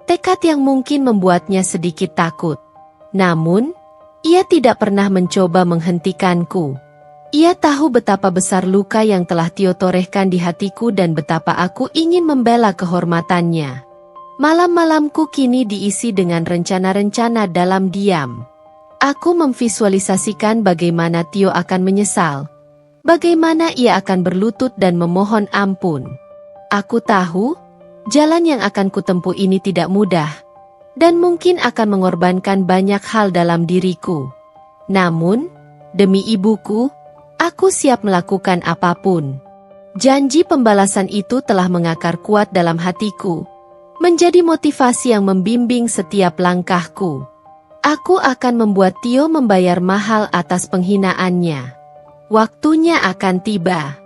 tekad yang mungkin membuatnya sedikit takut. Namun, ia tidak pernah mencoba menghentikanku. Ia tahu betapa besar luka yang telah Tio torehkan di hatiku dan betapa aku ingin membela kehormatannya. Malam-malamku kini diisi dengan rencana-rencana dalam diam. Aku memvisualisasikan bagaimana Tio akan menyesal, bagaimana ia akan berlutut dan memohon ampun. Aku tahu, jalan yang akan kutempuh ini tidak mudah, dan mungkin akan mengorbankan banyak hal dalam diriku. Namun, demi ibuku, aku siap melakukan apapun. Janji pembalasan itu telah mengakar kuat dalam hatiku, menjadi motivasi yang membimbing setiap langkahku. Aku akan membuat Tio membayar mahal atas penghinaannya. Waktunya akan tiba.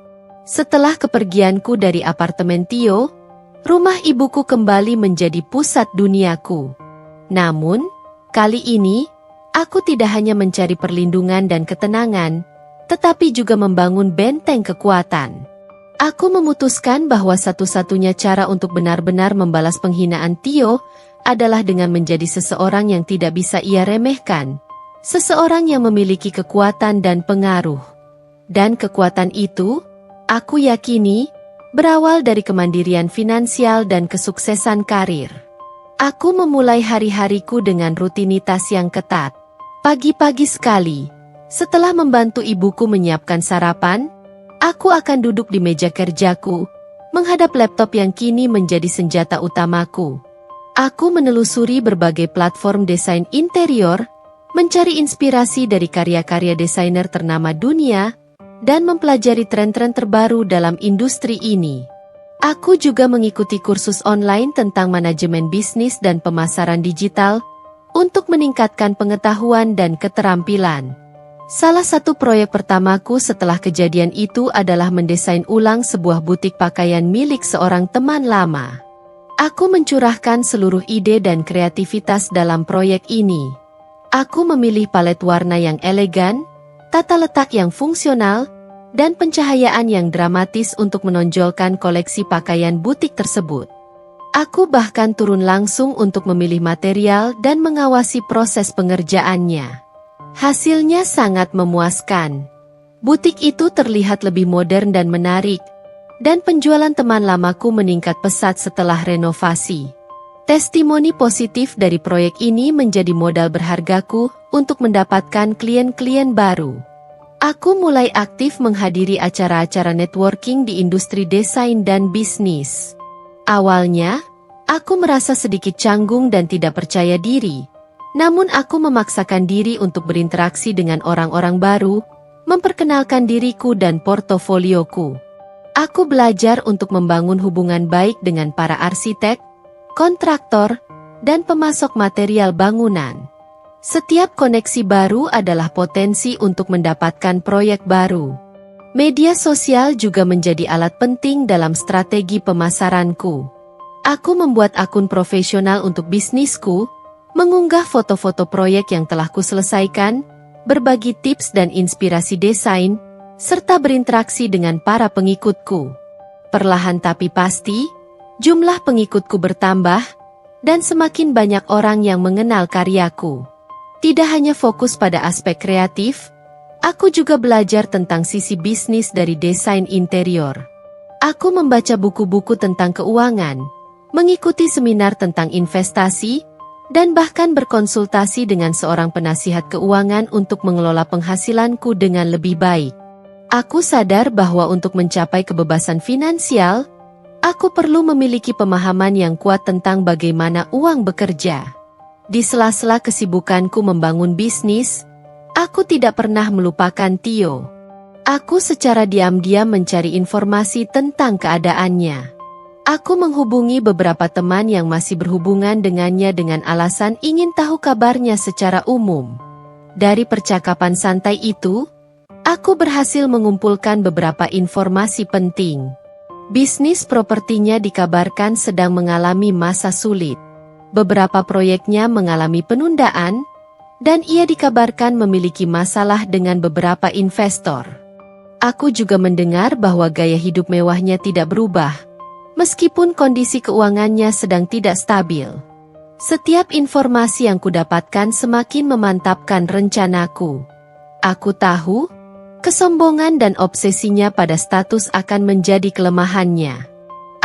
Setelah kepergianku dari apartemen Tio, rumah ibuku kembali menjadi pusat duniaku. Namun, kali ini, aku tidak hanya mencari perlindungan dan ketenangan, tetapi juga membangun benteng kekuatan. Aku memutuskan bahwa satu-satunya cara untuk benar-benar membalas penghinaan Tio adalah dengan menjadi seseorang yang tidak bisa ia remehkan, seseorang yang memiliki kekuatan dan pengaruh. Dan kekuatan itu, aku yakini, berawal dari kemandirian finansial dan kesuksesan karir. Aku memulai hari-hariku dengan rutinitas yang ketat. Pagi-pagi sekali, setelah membantu ibuku menyiapkan sarapan, aku akan duduk di meja kerjaku, menghadap laptop yang kini menjadi senjata utamaku. Aku menelusuri berbagai platform desain interior, mencari inspirasi dari karya-karya desainer ternama dunia, dan mempelajari tren-tren terbaru dalam industri ini. Aku juga mengikuti kursus online tentang manajemen bisnis dan pemasaran digital, untuk meningkatkan pengetahuan dan keterampilan. Salah satu proyek pertamaku setelah kejadian itu adalah mendesain ulang sebuah butik pakaian milik seorang teman lama. Aku mencurahkan seluruh ide dan kreativitas dalam proyek ini. Aku memilih palet warna yang elegan, tata letak yang fungsional, dan pencahayaan yang dramatis untuk menonjolkan koleksi pakaian butik tersebut. Aku bahkan turun langsung untuk memilih material dan mengawasi proses pengerjaannya. Hasilnya sangat memuaskan. Butik itu terlihat lebih modern dan menarik, dan penjualan teman lamaku meningkat pesat setelah renovasi. Testimoni positif dari proyek ini menjadi modal berhargaku untuk mendapatkan klien-klien baru. Aku mulai aktif menghadiri acara-acara networking di industri desain dan bisnis. Awalnya, aku merasa sedikit canggung dan tidak percaya diri. Namun aku memaksakan diri untuk berinteraksi dengan orang-orang baru, memperkenalkan diriku dan portofolioku. Aku belajar untuk membangun hubungan baik dengan para arsitek, kontraktor, dan pemasok material bangunan. Setiap koneksi baru adalah potensi untuk mendapatkan proyek baru. Media sosial juga menjadi alat penting dalam strategi pemasaranku. Aku membuat akun profesional untuk bisnisku, mengunggah foto-foto proyek yang telah kuselesaikan, berbagi tips dan inspirasi desain, serta berinteraksi dengan para pengikutku. Perlahan tapi pasti, jumlah pengikutku bertambah, dan semakin banyak orang yang mengenal karyaku. Tidak hanya fokus pada aspek kreatif, aku juga belajar tentang sisi bisnis dari desain interior. Aku membaca buku-buku tentang keuangan, mengikuti seminar tentang investasi, dan bahkan berkonsultasi dengan seorang penasihat keuangan untuk mengelola penghasilanku dengan lebih baik. Aku sadar bahwa untuk mencapai kebebasan finansial, aku perlu memiliki pemahaman yang kuat tentang bagaimana uang bekerja. Di sela-sela kesibukanku membangun bisnis, aku tidak pernah melupakan Tio. Aku secara diam-diam mencari informasi tentang keadaannya. Aku menghubungi beberapa teman yang masih berhubungan dengannya dengan alasan ingin tahu kabarnya secara umum. Dari percakapan santai itu, aku berhasil mengumpulkan beberapa informasi penting. Bisnis propertinya dikabarkan sedang mengalami masa sulit. Beberapa proyeknya mengalami penundaan, dan ia dikabarkan memiliki masalah dengan beberapa investor. Aku juga mendengar bahwa gaya hidup mewahnya tidak berubah, meskipun kondisi keuangannya sedang tidak stabil. Setiap informasi yang kudapatkan semakin memantapkan rencanaku. Aku tahu, kesombongan dan obsesinya pada status akan menjadi kelemahannya.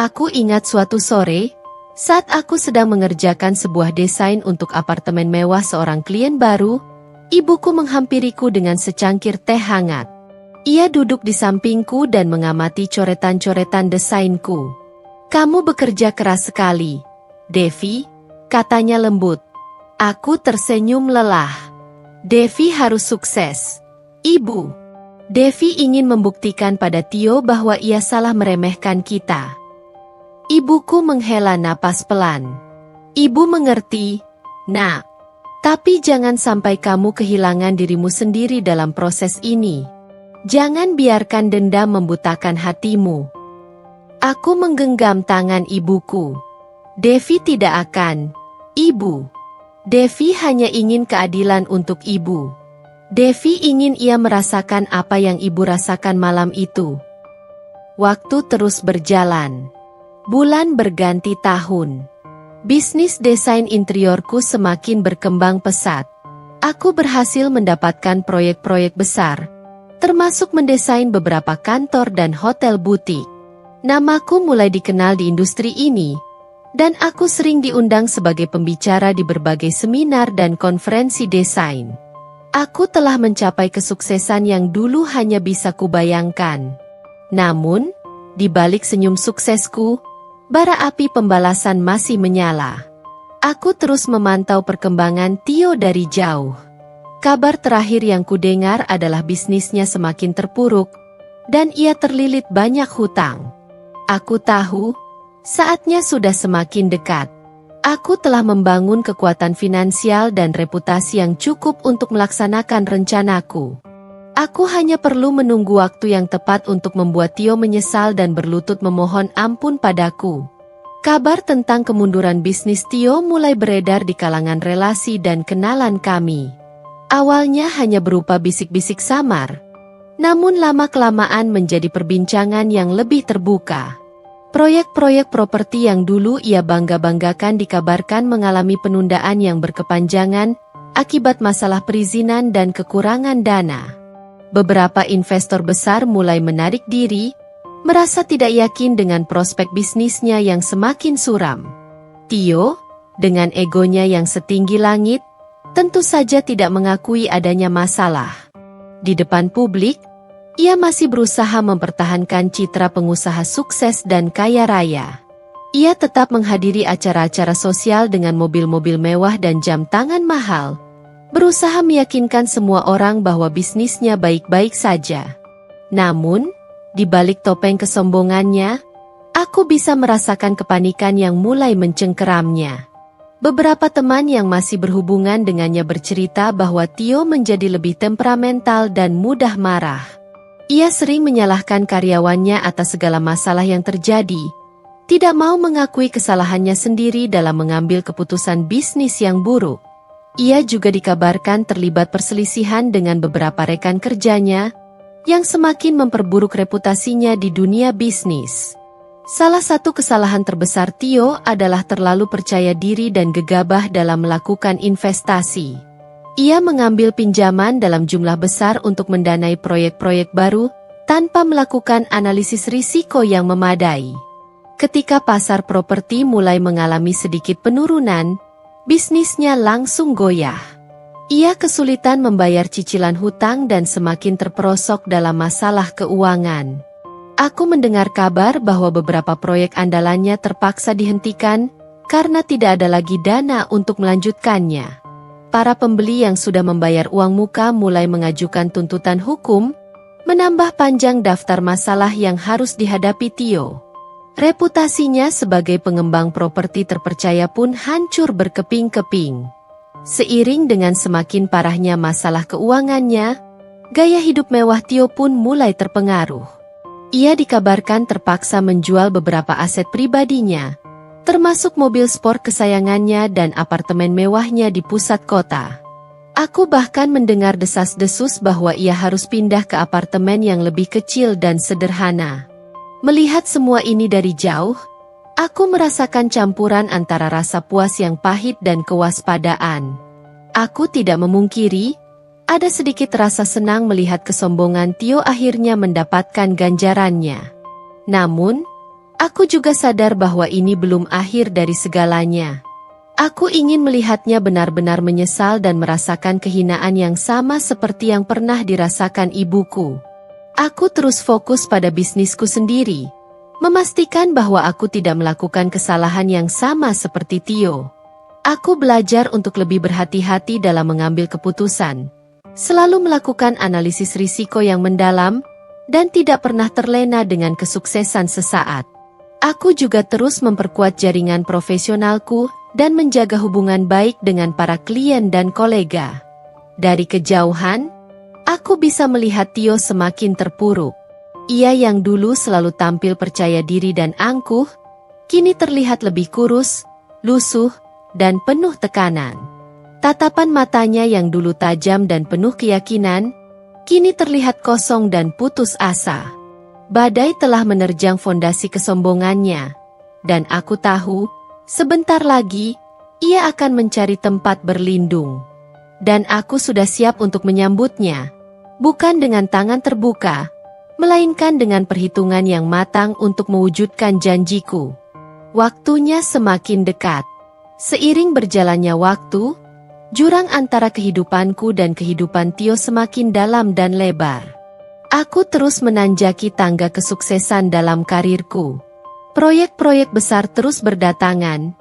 Aku ingat suatu sore, saat aku sedang mengerjakan sebuah desain untuk apartemen mewah seorang klien baru, ibuku menghampiriku dengan secangkir teh hangat. Ia duduk di sampingku dan mengamati coretan-coretan desainku. "Kamu bekerja keras sekali, Devi," katanya lembut. Aku tersenyum lelah. "Devi harus sukses, Ibu." Devi ingin membuktikan pada Tio bahwa ia salah meremehkan kita. Ibuku menghela napas pelan. "Ibu mengerti, Nak. Tapi jangan sampai kamu kehilangan dirimu sendiri dalam proses ini. Jangan biarkan dendam membutakan hatimu." Aku menggenggam tangan ibuku. "Devi tidak akan, Ibu. Devi hanya ingin keadilan untuk Ibu. Devi ingin ia merasakan apa yang ibu rasakan malam itu." Waktu terus berjalan. Bulan berganti tahun. Bisnis desain interiorku semakin berkembang pesat. Aku berhasil mendapatkan proyek-proyek besar, termasuk mendesain beberapa kantor dan hotel butik. Namaku mulai dikenal di industri ini, dan aku sering diundang sebagai pembicara di berbagai seminar dan konferensi desain. Aku telah mencapai kesuksesan yang dulu hanya bisa kubayangkan. Namun, di balik senyum suksesku, bara api pembalasan masih menyala. Aku terus memantau perkembangan Tio dari jauh. Kabar terakhir yang kudengar adalah bisnisnya semakin terpuruk, dan ia terlilit banyak hutang. Aku tahu, saatnya sudah semakin dekat. Aku telah membangun kekuatan finansial dan reputasi yang cukup untuk melaksanakan rencanaku. Aku hanya perlu menunggu waktu yang tepat untuk membuat Tio menyesal dan berlutut memohon ampun padaku. Kabar tentang kemunduran bisnis Tio mulai beredar di kalangan relasi dan kenalan kami. Awalnya hanya berupa bisik-bisik samar, namun lama-kelamaan menjadi perbincangan yang lebih terbuka. Proyek-proyek properti yang dulu ia bangga-banggakan dikabarkan mengalami penundaan yang berkepanjangan akibat masalah perizinan dan kekurangan dana. Beberapa investor besar mulai menarik diri, merasa tidak yakin dengan prospek bisnisnya yang semakin suram. Tio, dengan egonya yang setinggi langit, tentu saja tidak mengakui adanya masalah. Di depan publik, ia masih berusaha mempertahankan citra pengusaha sukses dan kaya raya. Ia tetap menghadiri acara-acara sosial dengan mobil-mobil mewah dan jam tangan mahal, berusaha meyakinkan semua orang bahwa bisnisnya baik-baik saja. Namun, di balik topeng kesombongannya, aku bisa merasakan kepanikan yang mulai mencengkeramnya. Beberapa teman yang masih berhubungan dengannya bercerita bahwa Tio menjadi lebih temperamental dan mudah marah. Ia sering menyalahkan karyawannya atas segala masalah yang terjadi, tidak mau mengakui kesalahannya sendiri dalam mengambil keputusan bisnis yang buruk. Ia juga dikabarkan terlibat perselisihan dengan beberapa rekan kerjanya, yang semakin memperburuk reputasinya di dunia bisnis. Salah satu kesalahan terbesar Tio adalah terlalu percaya diri dan gegabah dalam melakukan investasi. Ia mengambil pinjaman dalam jumlah besar untuk mendanai proyek-proyek baru tanpa melakukan analisis risiko yang memadai. Ketika pasar properti mulai mengalami sedikit penurunan, bisnisnya langsung goyah. Ia kesulitan membayar cicilan hutang dan semakin terperosok dalam masalah keuangan. Aku mendengar kabar bahwa beberapa proyek andalannya terpaksa dihentikan karena tidak ada lagi dana untuk melanjutkannya. Para pembeli yang sudah membayar uang muka mulai mengajukan tuntutan hukum, menambah panjang daftar masalah yang harus dihadapi Tio. Reputasinya sebagai pengembang properti terpercaya pun hancur berkeping-keping. Seiring dengan semakin parahnya masalah keuangannya, gaya hidup mewah Tio pun mulai terpengaruh. Ia dikabarkan terpaksa menjual beberapa aset pribadinya, termasuk mobil sport kesayangannya dan apartemen mewahnya di pusat kota. Aku bahkan mendengar desas-desus bahwa ia harus pindah ke apartemen yang lebih kecil dan sederhana. Melihat semua ini dari jauh, aku merasakan campuran antara rasa puas yang pahit dan kewaspadaan. Aku tidak memungkiri, ada sedikit rasa senang melihat kesombongan Tio akhirnya mendapatkan ganjarannya. Namun, aku juga sadar bahwa ini belum akhir dari segalanya. Aku ingin melihatnya benar-benar menyesal dan merasakan kehinaan yang sama seperti yang pernah dirasakan ibuku. Aku terus fokus pada bisnisku sendiri, memastikan bahwa aku tidak melakukan kesalahan yang sama seperti Tio. Aku belajar untuk lebih berhati-hati dalam mengambil keputusan, selalu melakukan analisis risiko yang mendalam, dan tidak pernah terlena dengan kesuksesan sesaat. Aku juga terus memperkuat jaringan profesionalku dan menjaga hubungan baik dengan para klien dan kolega. Dari kejauhan, aku bisa melihat Tio semakin terpuruk. Ia yang dulu selalu tampil percaya diri dan angkuh, kini terlihat lebih kurus, lusuh, dan penuh tekanan. Tatapan matanya yang dulu tajam dan penuh keyakinan, kini terlihat kosong dan putus asa. Badai telah menerjang fondasi kesombongannya, dan aku tahu, sebentar lagi, ia akan mencari tempat berlindung. Dan aku sudah siap untuk menyambutnya, bukan dengan tangan terbuka, melainkan dengan perhitungan yang matang untuk mewujudkan janjiku. Waktunya semakin dekat. Seiring berjalannya waktu, jurang antara kehidupanku dan kehidupan Tio semakin dalam dan lebar. Aku terus menanjaki tangga kesuksesan dalam karirku. Proyek-proyek besar terus berdatangan,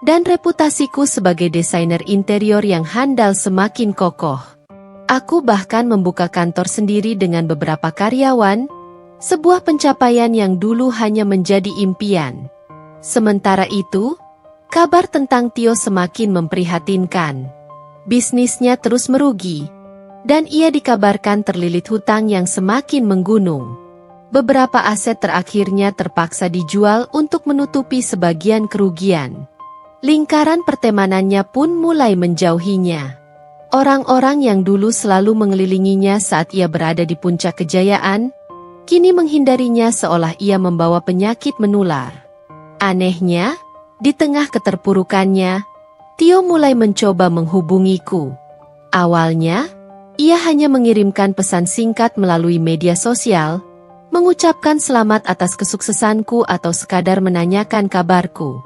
dan reputasiku sebagai desainer interior yang handal semakin kokoh. Aku bahkan membuka kantor sendiri dengan beberapa karyawan, sebuah pencapaian yang dulu hanya menjadi impian. Sementara itu, kabar tentang Tio semakin memprihatinkan. Bisnisnya terus merugi, dan ia dikabarkan terlilit hutang yang semakin menggunung. Beberapa aset terakhirnya terpaksa dijual untuk menutupi sebagian kerugian. Lingkaran pertemanannya pun mulai menjauhinya. Orang-orang yang dulu selalu mengelilinginya saat ia berada di puncak kejayaan, kini menghindarinya seolah ia membawa penyakit menular. Anehnya, di tengah keterpurukannya, Tio mulai mencoba menghubungiku. Awalnya, ia hanya mengirimkan pesan singkat melalui media sosial, mengucapkan selamat atas kesuksesanku atau sekadar menanyakan kabarku.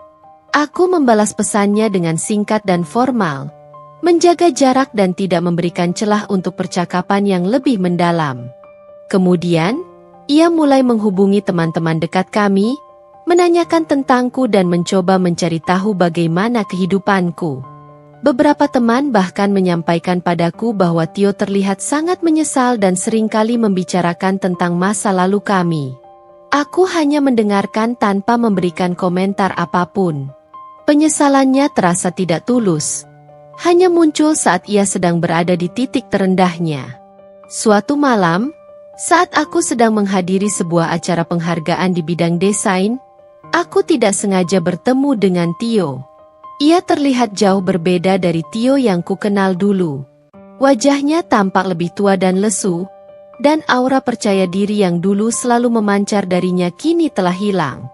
Aku membalas pesannya dengan singkat dan formal, menjaga jarak dan tidak memberikan celah untuk percakapan yang lebih mendalam. Kemudian, ia mulai menghubungi teman-teman dekat kami, menanyakan tentangku dan mencoba mencari tahu bagaimana kehidupanku. Beberapa teman bahkan menyampaikan padaku bahwa Tio terlihat sangat menyesal dan seringkali membicarakan tentang masa lalu kami. Aku hanya mendengarkan tanpa memberikan komentar apapun. Penyesalannya terasa tidak tulus, hanya muncul saat ia sedang berada di titik terendahnya. Suatu malam, saat aku sedang menghadiri sebuah acara penghargaan di bidang desain, aku tidak sengaja bertemu dengan Tio. Ia terlihat jauh berbeda dari Tio yang kukenal dulu. Wajahnya tampak lebih tua dan lesu, dan aura percaya diri yang dulu selalu memancar darinya kini telah hilang.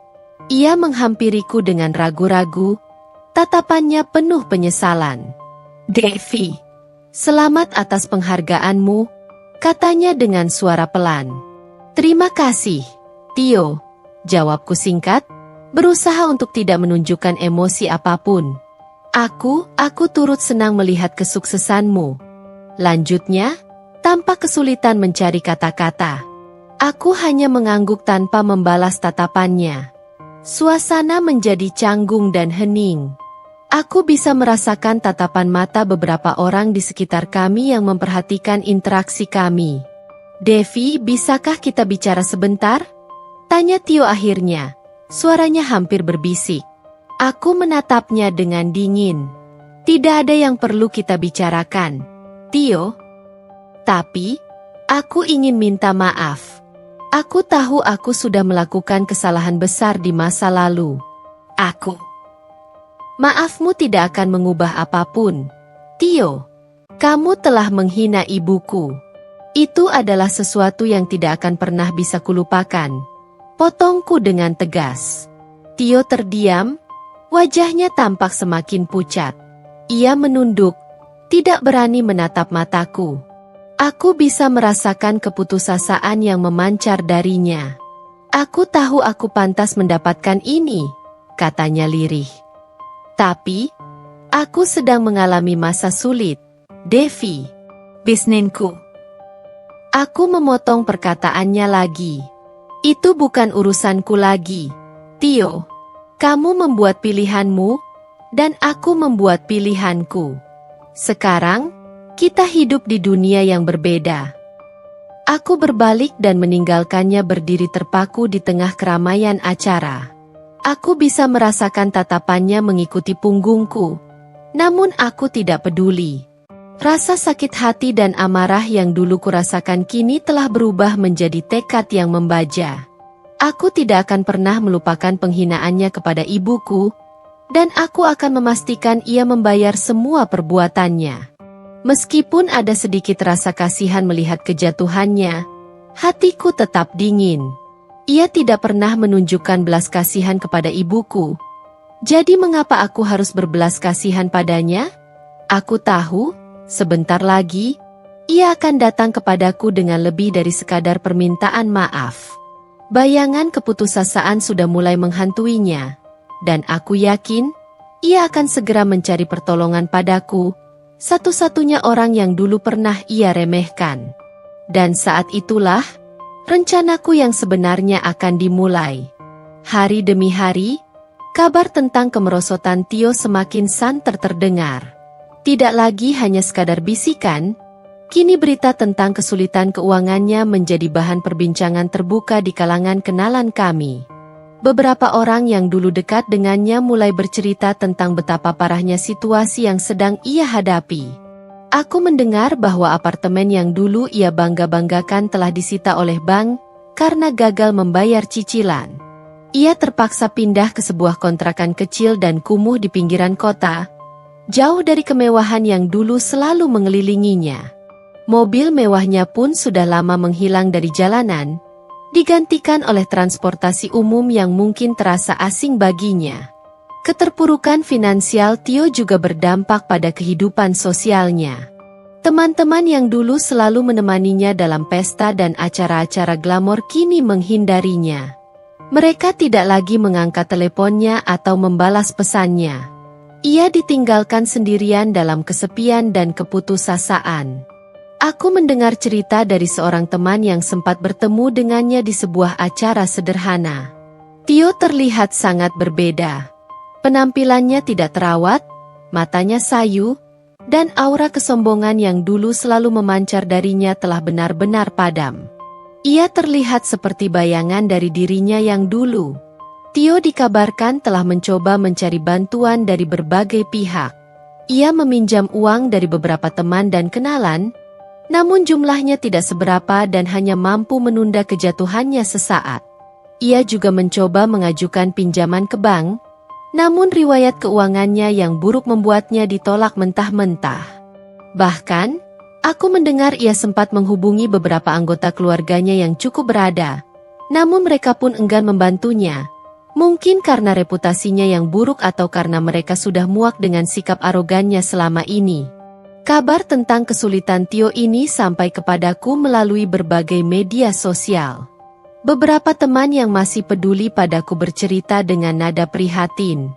Ia menghampiriku dengan ragu-ragu, tatapannya penuh penyesalan. "Devi, selamat atas penghargaanmu," katanya dengan suara pelan. "Terima kasih, Tio," jawabku singkat, berusaha untuk tidak menunjukkan emosi apapun. Aku turut senang melihat kesuksesanmu," lanjutnya, tanpa kesulitan mencari kata-kata. Aku hanya mengangguk tanpa membalas tatapannya. Suasana menjadi canggung dan hening. Aku bisa merasakan tatapan mata beberapa orang di sekitar kami yang memperhatikan interaksi kami. "Devi, bisakah kita bicara sebentar?" tanya Tio akhirnya. Suaranya hampir berbisik. Aku menatapnya dengan dingin. "Tidak ada yang perlu kita bicarakan, Tio. Tapi, aku ingin minta maaf. Aku tahu aku sudah melakukan kesalahan besar di masa lalu. Maafmu tidak akan mengubah apapun, Tio. Kamu telah menghina ibuku. Itu adalah sesuatu yang tidak akan pernah bisa kulupakan," potongku dengan tegas. Tio terdiam, wajahnya tampak semakin pucat. Ia menunduk, tidak berani menatap mataku. Aku bisa merasakan keputusasaan yang memancar darinya. "Aku tahu aku pantas mendapatkan ini," katanya lirih. "Tapi, aku sedang mengalami masa sulit, Devi. Bisninku." Aku memotong perkataannya lagi. "Itu bukan urusanku lagi, Tio. Kamu membuat pilihanmu, dan aku membuat pilihanku. Sekarang, kita hidup di dunia yang berbeda." Aku berbalik dan meninggalkannya berdiri terpaku di tengah keramaian acara. Aku bisa merasakan tatapannya mengikuti punggungku, namun aku tidak peduli. Rasa sakit hati dan amarah yang dulu kurasakan kini telah berubah menjadi tekad yang membaja. Aku tidak akan pernah melupakan penghinaannya kepada ibuku, dan aku akan memastikan ia membayar semua perbuatannya. Meskipun ada sedikit rasa kasihan melihat kejatuhannya, hatiku tetap dingin. Ia tidak pernah menunjukkan belas kasihan kepada ibuku. Jadi mengapa aku harus berbelas kasihan padanya? Aku tahu, sebentar lagi, ia akan datang kepadaku dengan lebih dari sekadar permintaan maaf. Bayangan keputusasaan sudah mulai menghantuinya, dan aku yakin, ia akan segera mencari pertolongan padaku, satu-satunya orang yang dulu pernah ia remehkan. Dan saat itulah, rencanaku yang sebenarnya akan dimulai. Hari demi hari, kabar tentang kemerosotan Tio semakin santer terdengar. Tidak lagi hanya sekadar bisikan, kini berita tentang kesulitan keuangannya menjadi bahan perbincangan terbuka di kalangan kenalan kami. Beberapa orang yang dulu dekat dengannya mulai bercerita tentang betapa parahnya situasi yang sedang ia hadapi. Aku mendengar bahwa apartemen yang dulu ia bangga-banggakan telah disita oleh bank karena gagal membayar cicilan. Ia terpaksa pindah ke sebuah kontrakan kecil dan kumuh di pinggiran kota, jauh dari kemewahan yang dulu selalu mengelilinginya. Mobil mewahnya pun sudah lama menghilang dari jalanan, digantikan oleh transportasi umum yang mungkin terasa asing baginya. Keterpurukan finansial Tio juga berdampak pada kehidupan sosialnya. Teman-teman yang dulu selalu menemaninya dalam pesta dan acara-acara glamor kini menghindarinya. Mereka tidak lagi mengangkat teleponnya atau membalas pesannya. Ia ditinggalkan sendirian dalam kesepian dan keputusasaan. Aku mendengar cerita dari seorang teman yang sempat bertemu dengannya di sebuah acara sederhana. Tio terlihat sangat berbeda. Penampilannya tidak terawat, matanya sayu, dan aura kesombongan yang dulu selalu memancar darinya telah benar-benar padam. Ia terlihat seperti bayangan dari dirinya yang dulu. Tio dikabarkan telah mencoba mencari bantuan dari berbagai pihak. Ia meminjam uang dari beberapa teman dan kenalan, namun jumlahnya tidak seberapa dan hanya mampu menunda kejatuhannya sesaat. Ia juga mencoba mengajukan pinjaman ke bank, namun riwayat keuangannya yang buruk membuatnya ditolak mentah-mentah. Bahkan, aku mendengar ia sempat menghubungi beberapa anggota keluarganya yang cukup berada, namun mereka pun enggan membantunya, Mungkin karena reputasinya yang buruk atau karena mereka sudah muak dengan sikap arogannya selama ini. Kabar tentang kesulitan Tio ini sampai kepadaku melalui berbagai media sosial. Beberapa teman yang masih peduli padaku bercerita dengan nada prihatin.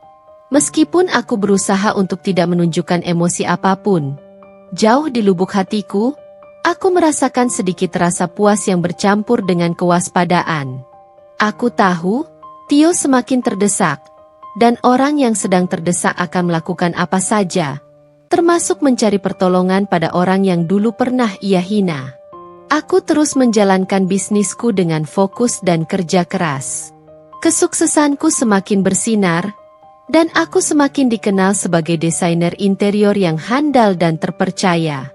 Meskipun aku berusaha untuk tidak menunjukkan emosi apapun, jauh di lubuk hatiku, aku merasakan sedikit rasa puas yang bercampur dengan kewaspadaan. Aku tahu, Tio semakin terdesak, dan orang yang sedang terdesak akan melakukan apa saja, termasuk mencari pertolongan pada orang yang dulu pernah ia hina. Aku terus menjalankan bisnisku dengan fokus dan kerja keras. Kesuksesanku semakin bersinar, dan aku semakin dikenal sebagai desainer interior yang handal dan terpercaya.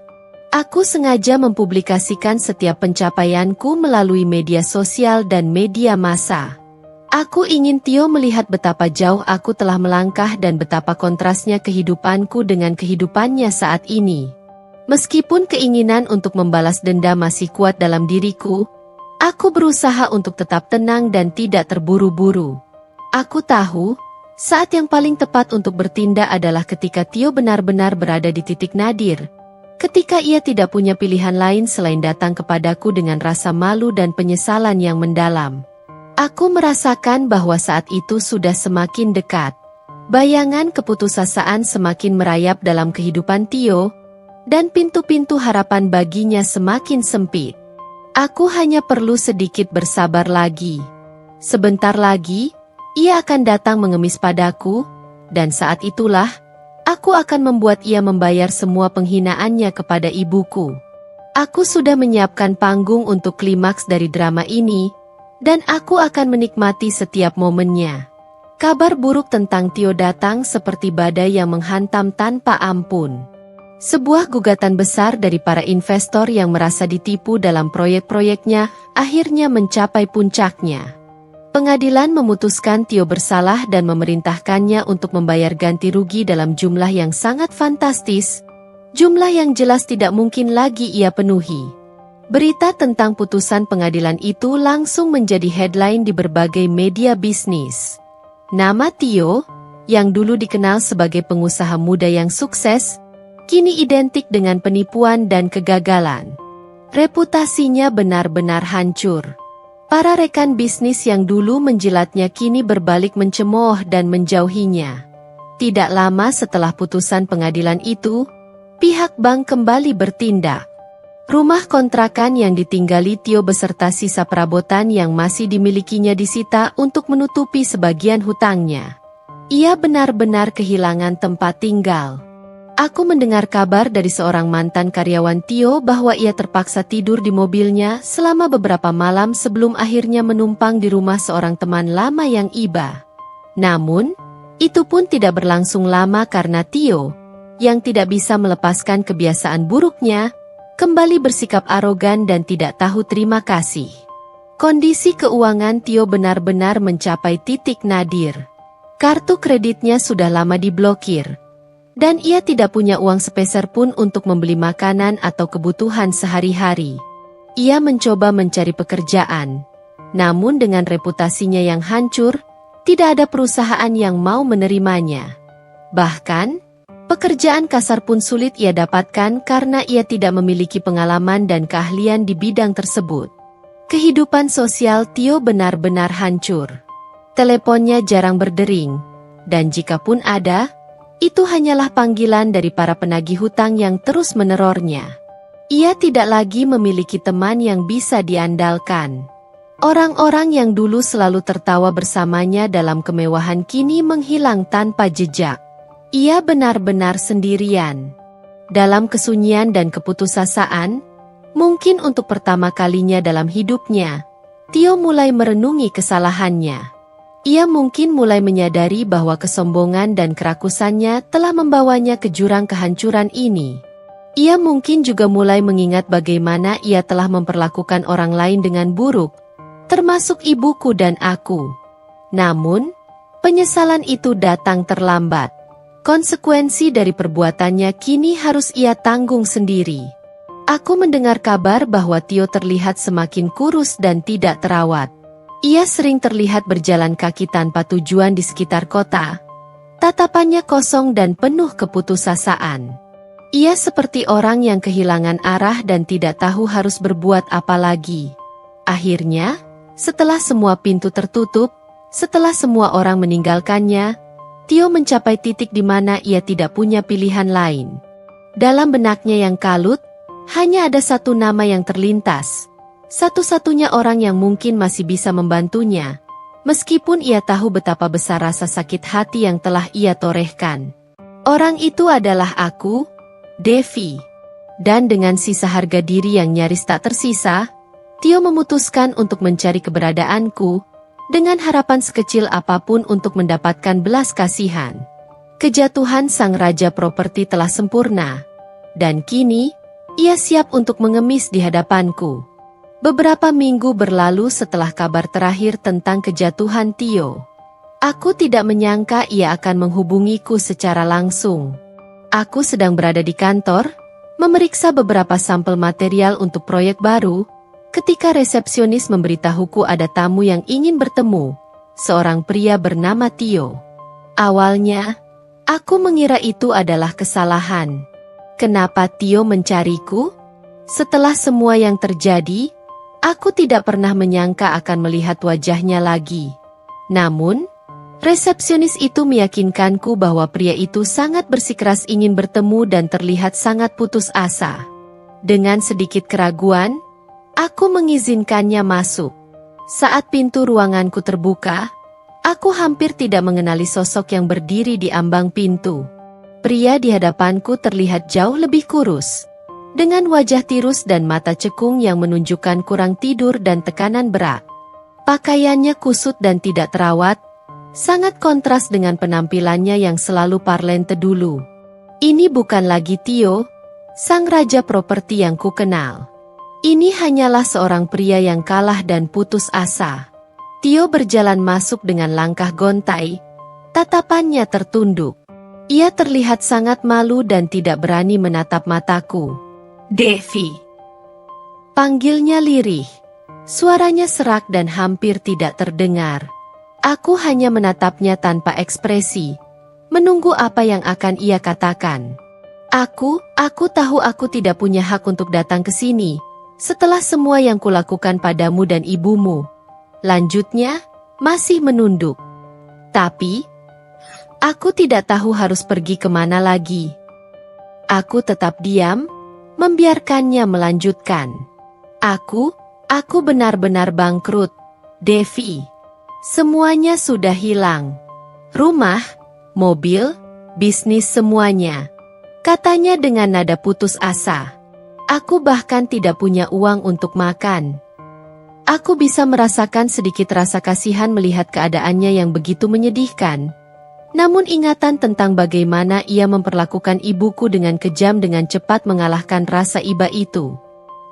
Aku sengaja mempublikasikan setiap pencapaianku melalui media sosial dan media massa. Aku ingin Tio melihat betapa jauh aku telah melangkah dan betapa kontrasnya kehidupanku dengan kehidupannya saat ini. Meskipun keinginan untuk membalas dendam masih kuat dalam diriku, aku berusaha untuk tetap tenang dan tidak terburu-buru. Aku tahu, saat yang paling tepat untuk bertindak adalah ketika Tio benar-benar berada di titik nadir. Ketika ia tidak punya pilihan lain selain datang kepadaku dengan rasa malu dan penyesalan yang mendalam. Aku merasakan bahwa saat itu sudah semakin dekat. Bayangan keputusasaan semakin merayap dalam kehidupan Tio, dan pintu-pintu harapan baginya semakin sempit. Aku hanya perlu sedikit bersabar lagi. Sebentar lagi, ia akan datang mengemis padaku, dan saat itulah, aku akan membuat ia membayar semua penghinaannya kepada ibuku. Aku sudah menyiapkan panggung untuk klimaks dari drama ini, dan aku akan menikmati setiap momennya. Kabar buruk tentang Tio datang seperti badai yang menghantam tanpa ampun. Sebuah gugatan besar dari para investor yang merasa ditipu dalam proyek-proyeknya akhirnya mencapai puncaknya. Pengadilan memutuskan Tio bersalah dan memerintahkannya untuk membayar ganti rugi dalam jumlah yang sangat fantastis, jumlah yang jelas tidak mungkin lagi ia penuhi. Berita tentang putusan pengadilan itu langsung menjadi headline di berbagai media bisnis. Nama Tio, yang dulu dikenal sebagai pengusaha muda yang sukses, kini identik dengan penipuan dan kegagalan. Reputasinya benar-benar hancur. Para rekan bisnis yang dulu menjilatnya kini berbalik mencemooh dan menjauhinya. Tidak lama setelah putusan pengadilan itu, pihak bank kembali bertindak. Rumah kontrakan yang ditinggali Tio beserta sisa perabotan yang masih dimilikinya disita untuk menutupi sebagian hutangnya. Ia benar-benar kehilangan tempat tinggal. Aku mendengar kabar dari seorang mantan karyawan Tio bahwa ia terpaksa tidur di mobilnya selama beberapa malam sebelum akhirnya menumpang di rumah seorang teman lama yang iba. Namun, itu pun tidak berlangsung lama karena Tio, yang tidak bisa melepaskan kebiasaan buruknya, kembali bersikap arogan dan tidak tahu terima kasih. Kondisi keuangan Tio benar-benar mencapai titik nadir. Kartu kreditnya sudah lama diblokir. Dan ia tidak punya uang sepeser pun untuk membeli makanan atau kebutuhan sehari-hari. Ia mencoba mencari pekerjaan. Namun dengan reputasinya yang hancur, tidak ada perusahaan yang mau menerimanya. Bahkan, pekerjaan kasar pun sulit ia dapatkan karena ia tidak memiliki pengalaman dan keahlian di bidang tersebut. Kehidupan sosial Tio benar-benar hancur. Teleponnya jarang berdering, dan jika pun ada, itu hanyalah panggilan dari para penagih hutang yang terus menerornya. Ia tidak lagi memiliki teman yang bisa diandalkan. Orang-orang yang dulu selalu tertawa bersamanya dalam kemewahan kini menghilang tanpa jejak. Ia benar-benar sendirian. Dalam kesunyian dan keputusasaan, mungkin untuk pertama kalinya dalam hidupnya, Tio mulai merenungi kesalahannya. Ia mungkin mulai menyadari bahwa kesombongan dan kerakusannya telah membawanya ke jurang kehancuran ini. Ia mungkin juga mulai mengingat bagaimana ia telah memperlakukan orang lain dengan buruk, termasuk ibuku dan aku. Namun, penyesalan itu datang terlambat. Konsekuensi dari perbuatannya kini harus ia tanggung sendiri. Aku mendengar kabar bahwa Tio terlihat semakin kurus dan tidak terawat. Ia sering terlihat berjalan kaki tanpa tujuan di sekitar kota. Tatapannya kosong dan penuh keputusasaan. Ia seperti orang yang kehilangan arah dan tidak tahu harus berbuat apa lagi. Akhirnya, setelah semua pintu tertutup, setelah semua orang meninggalkannya, Tio mencapai titik di mana ia tidak punya pilihan lain. Dalam benaknya yang kalut, hanya ada satu nama yang terlintas. Satu-satunya orang yang mungkin masih bisa membantunya, meskipun ia tahu betapa besar rasa sakit hati yang telah ia torehkan. Orang itu adalah aku, Devi. Dan dengan sisa harga diri yang nyaris tak tersisa, Tio memutuskan untuk mencari keberadaanku, dengan harapan sekecil apapun untuk mendapatkan belas kasihan. Kejatuhan sang raja properti telah sempurna, dan kini, ia siap untuk mengemis di hadapanku. Beberapa minggu berlalu setelah kabar terakhir tentang kejatuhan Tio. Aku tidak menyangka ia akan menghubungiku secara langsung. Aku sedang berada di kantor, memeriksa beberapa sampel material untuk proyek baru, ketika resepsionis memberitahuku ada tamu yang ingin bertemu, seorang pria bernama Tio. Awalnya, aku mengira itu adalah kesalahan. Kenapa Tio mencariku? Setelah semua yang terjadi, aku tidak pernah menyangka akan melihat wajahnya lagi. Namun, resepsionis itu meyakinkanku bahwa pria itu sangat bersikeras ingin bertemu dan terlihat sangat putus asa. Dengan sedikit keraguan, aku mengizinkannya masuk. Saat pintu ruanganku terbuka, aku hampir tidak mengenali sosok yang berdiri di ambang pintu. Pria di hadapanku terlihat jauh lebih kurus, dengan wajah tirus dan mata cekung yang menunjukkan kurang tidur dan tekanan berat. Pakaiannya kusut dan tidak terawat, sangat kontras dengan penampilannya yang selalu parlente dulu. Ini bukan lagi Tio, sang raja properti yang kukenal. Ini hanyalah seorang pria yang kalah dan putus asa. Tio berjalan masuk dengan langkah gontai, tatapannya tertunduk. Ia terlihat sangat malu dan tidak berani menatap mataku. Devi, panggilnya lirih. Suaranya serak dan hampir tidak terdengar. Aku hanya menatapnya tanpa ekspresi, menunggu apa yang akan ia katakan. Aku tahu aku tidak punya hak untuk datang ke sini, setelah semua yang kulakukan padamu dan ibumu. Lanjutnya, masih menunduk. Tapi, aku tidak tahu harus pergi kemana lagi. Aku tetap diam, membiarkannya melanjutkan. Aku benar-benar bangkrut, Devi. Semuanya sudah hilang. Rumah, mobil, bisnis semuanya. Katanya dengan nada putus asa. Aku bahkan tidak punya uang untuk makan. Aku bisa merasakan sedikit rasa kasihan melihat keadaannya yang begitu menyedihkan. Namun ingatan tentang bagaimana ia memperlakukan ibuku dengan kejam dengan cepat mengalahkan rasa iba itu.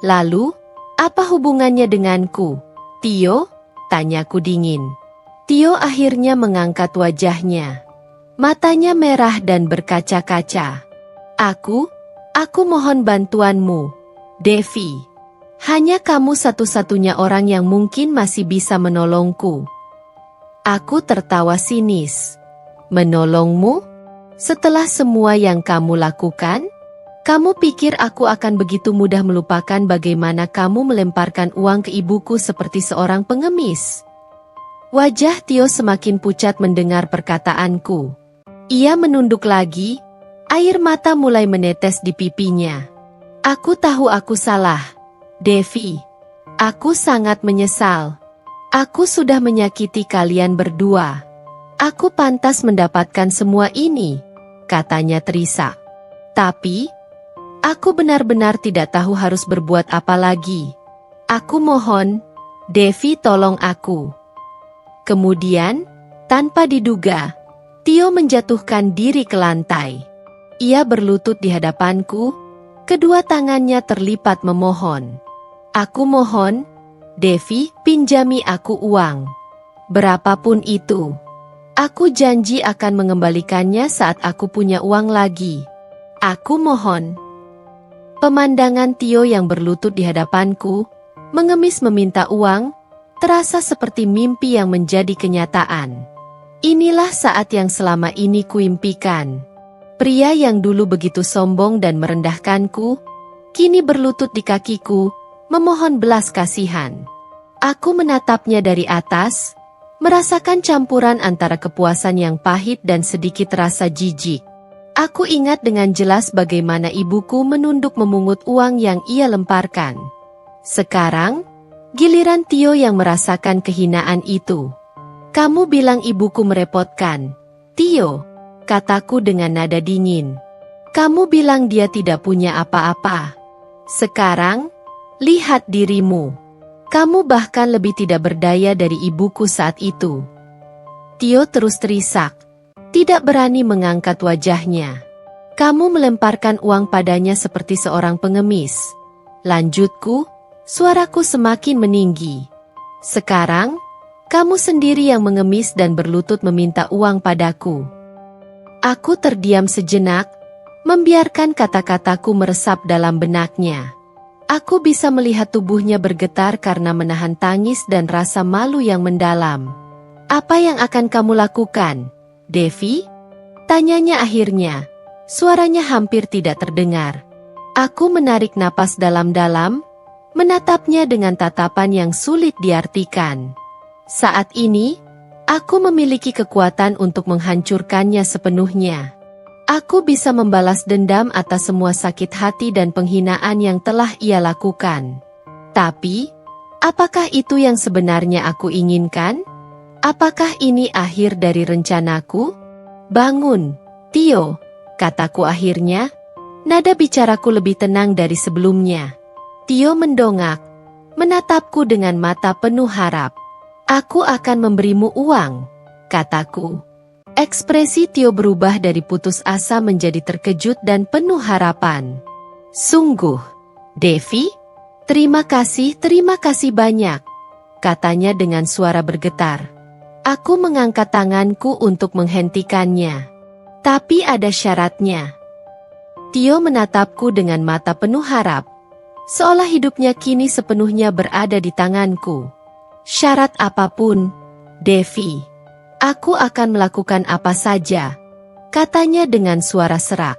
Lalu, apa hubungannya denganku, Tio? Tanyaku dingin. Tio akhirnya mengangkat wajahnya. Matanya merah dan berkaca-kaca. Aku mohon bantuanmu, Devi. Hanya kamu satu-satunya orang yang mungkin masih bisa menolongku. Aku tertawa sinis. Menolongmu? Setelah semua yang kamu lakukan? Kamu pikir aku akan begitu mudah melupakan bagaimana kamu melemparkan uang ke ibuku seperti seorang pengemis? Wajah Tio semakin pucat mendengar perkataanku. Ia menunduk lagi, air mata mulai menetes di pipinya. Aku tahu aku salah, Devi. Aku sangat menyesal. Aku sudah menyakiti kalian berdua. Aku pantas mendapatkan semua ini, katanya terisak. Tapi, aku benar-benar tidak tahu harus berbuat apa lagi. Aku mohon, Devi tolong aku. Kemudian, tanpa diduga, Tio menjatuhkan diri ke lantai. Ia berlutut di hadapanku, kedua tangannya terlipat memohon. Aku mohon, Devi, pinjami aku uang. Berapapun itu. Aku janji akan mengembalikannya saat aku punya uang lagi. Aku mohon. Pemandangan Tio yang berlutut di hadapanku, mengemis meminta uang, terasa seperti mimpi yang menjadi kenyataan. Inilah saat yang selama ini kuimpikan. Pria yang dulu begitu sombong dan merendahkanku, kini berlutut di kakiku, memohon belas kasihan. Aku menatapnya dari atas, merasakan campuran antara kepuasan yang pahit dan sedikit rasa jijik. Aku ingat dengan jelas bagaimana ibuku menunduk memungut uang yang ia lemparkan. Sekarang, giliran Tio yang merasakan kehinaan itu. Kamu bilang ibuku merepotkan, Tio, kataku dengan nada dingin. Kamu bilang dia tidak punya apa-apa. Sekarang, lihat dirimu. Kamu bahkan lebih tidak berdaya dari ibuku saat itu. Tio terus terisak, tidak berani mengangkat wajahnya. Kamu melemparkan uang padanya seperti seorang pengemis. Lanjutku, suaraku semakin meninggi. Sekarang, kamu sendiri yang mengemis dan berlutut meminta uang padaku. Aku terdiam sejenak, membiarkan kata-kataku meresap dalam benaknya. Aku bisa melihat tubuhnya bergetar karena menahan tangis dan rasa malu yang mendalam. Apa yang akan kamu lakukan, Devi? Tanyanya akhirnya. Suaranya hampir tidak terdengar. Aku menarik napas dalam-dalam, menatapnya dengan tatapan yang sulit diartikan. Saat ini, aku memiliki kekuatan untuk menghancurkannya sepenuhnya. Aku bisa membalas dendam atas semua sakit hati dan penghinaan yang telah ia lakukan. Tapi, apakah itu yang sebenarnya aku inginkan? Apakah ini akhir dari rencanaku? Bangun, Tio, kataku akhirnya. Nada bicaraku lebih tenang dari sebelumnya. Tio mendongak, menatapku dengan mata penuh harap. Aku akan memberimu uang, kataku. Ekspresi Tio berubah dari putus asa menjadi terkejut dan penuh harapan. Sungguh, Devi? Terima kasih banyak, katanya dengan suara bergetar. Aku mengangkat tanganku untuk menghentikannya. Tapi ada syaratnya. Tio menatapku dengan mata penuh harap, seolah hidupnya kini sepenuhnya berada di tanganku. Syarat apapun, Devi. Aku akan melakukan apa saja, katanya dengan suara serak.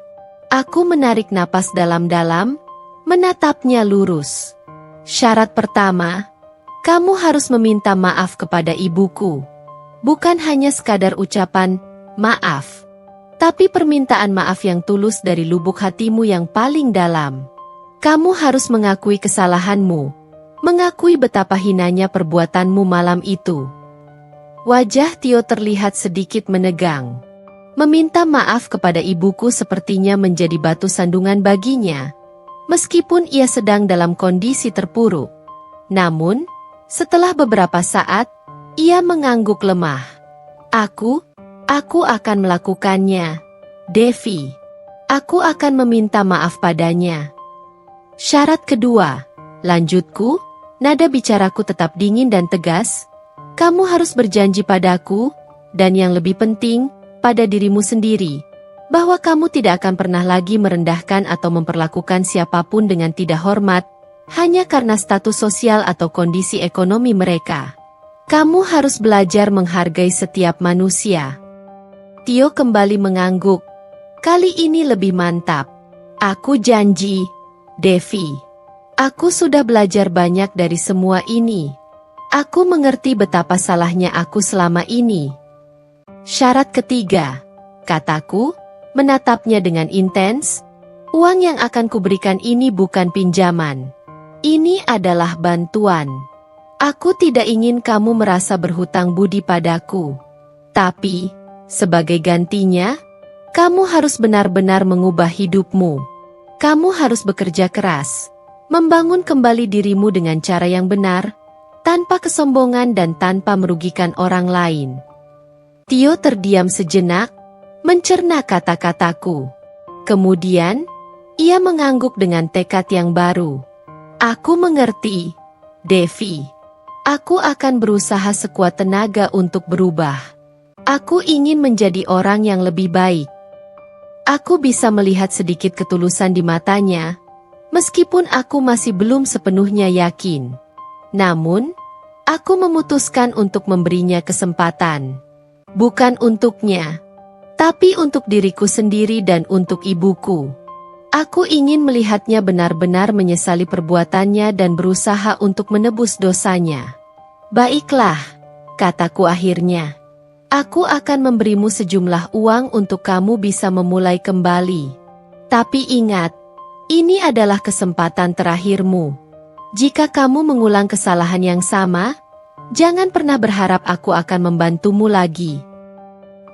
Aku menarik napas dalam-dalam, menatapnya lurus. Syarat pertama, kamu harus meminta maaf kepada ibuku. Bukan hanya sekadar ucapan, maaf. Tapi permintaan maaf yang tulus dari lubuk hatimu yang paling dalam. Kamu harus mengakui kesalahanmu, mengakui betapa hinanya perbuatanmu malam itu. Wajah Tio terlihat sedikit menegang. Meminta maaf kepada ibuku sepertinya menjadi batu sandungan baginya, meskipun ia sedang dalam kondisi terpuruk. Namun, setelah beberapa saat, ia mengangguk lemah. Aku akan melakukannya, Devi. Aku akan meminta maaf padanya. Syarat kedua, lanjutku, nada bicaraku tetap dingin dan tegas. Kamu harus berjanji padaku, dan yang lebih penting, pada dirimu sendiri, bahwa kamu tidak akan pernah lagi merendahkan atau memperlakukan siapapun dengan tidak hormat, hanya karena status sosial atau kondisi ekonomi mereka. Kamu harus belajar menghargai setiap manusia. Tio kembali mengangguk. Kali ini lebih mantap. Aku janji, Devi. Aku sudah belajar banyak dari semua ini. Aku mengerti betapa salahnya aku selama ini. Syarat ketiga, kataku, menatapnya dengan intens. Uang yang akan kuberikan ini bukan pinjaman. Ini adalah bantuan. Aku tidak ingin kamu merasa berhutang budi padaku. Tapi, sebagai gantinya, kamu harus benar-benar mengubah hidupmu. Kamu harus bekerja keras, membangun kembali dirimu dengan cara yang benar, tanpa kesombongan dan tanpa merugikan orang lain. Tio terdiam sejenak, mencerna kata-kataku. Kemudian, ia mengangguk dengan tekad yang baru. Aku mengerti, Devi. Aku akan berusaha sekuat tenaga untuk berubah. Aku ingin menjadi orang yang lebih baik. Aku bisa melihat sedikit ketulusan di matanya, meskipun aku masih belum sepenuhnya yakin. Namun, Aku memutuskan untuk memberinya kesempatan. Bukan untuknya, tapi untuk diriku sendiri dan untuk ibuku. Aku ingin melihatnya benar-benar menyesali perbuatannya dan berusaha untuk menebus dosanya. Baiklah, kataku akhirnya. Aku akan memberimu sejumlah uang untuk kamu bisa memulai kembali. Tapi ingat, ini adalah kesempatan terakhirmu. Jika kamu mengulang kesalahan yang sama, jangan pernah berharap aku akan membantumu lagi.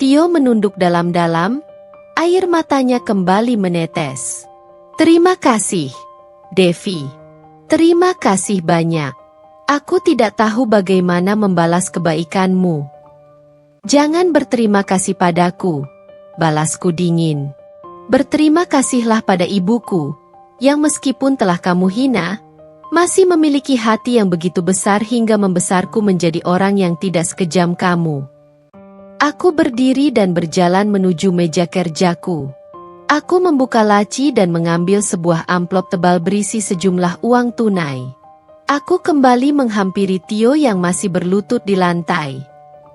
Tio menunduk dalam-dalam, air matanya kembali menetes. Terima kasih, Devi. Terima kasih banyak. Aku tidak tahu bagaimana membalas kebaikanmu. Jangan berterima kasih padaku, balasku dingin. Berterima kasihlah pada ibuku, yang meskipun telah kamu hina, masih memiliki hati yang begitu besar hingga membesarku menjadi orang yang tidak sekejam kamu. Aku berdiri dan berjalan menuju meja kerjaku. Aku membuka laci dan mengambil sebuah amplop tebal berisi sejumlah uang tunai. Aku kembali menghampiri Tio yang masih berlutut di lantai.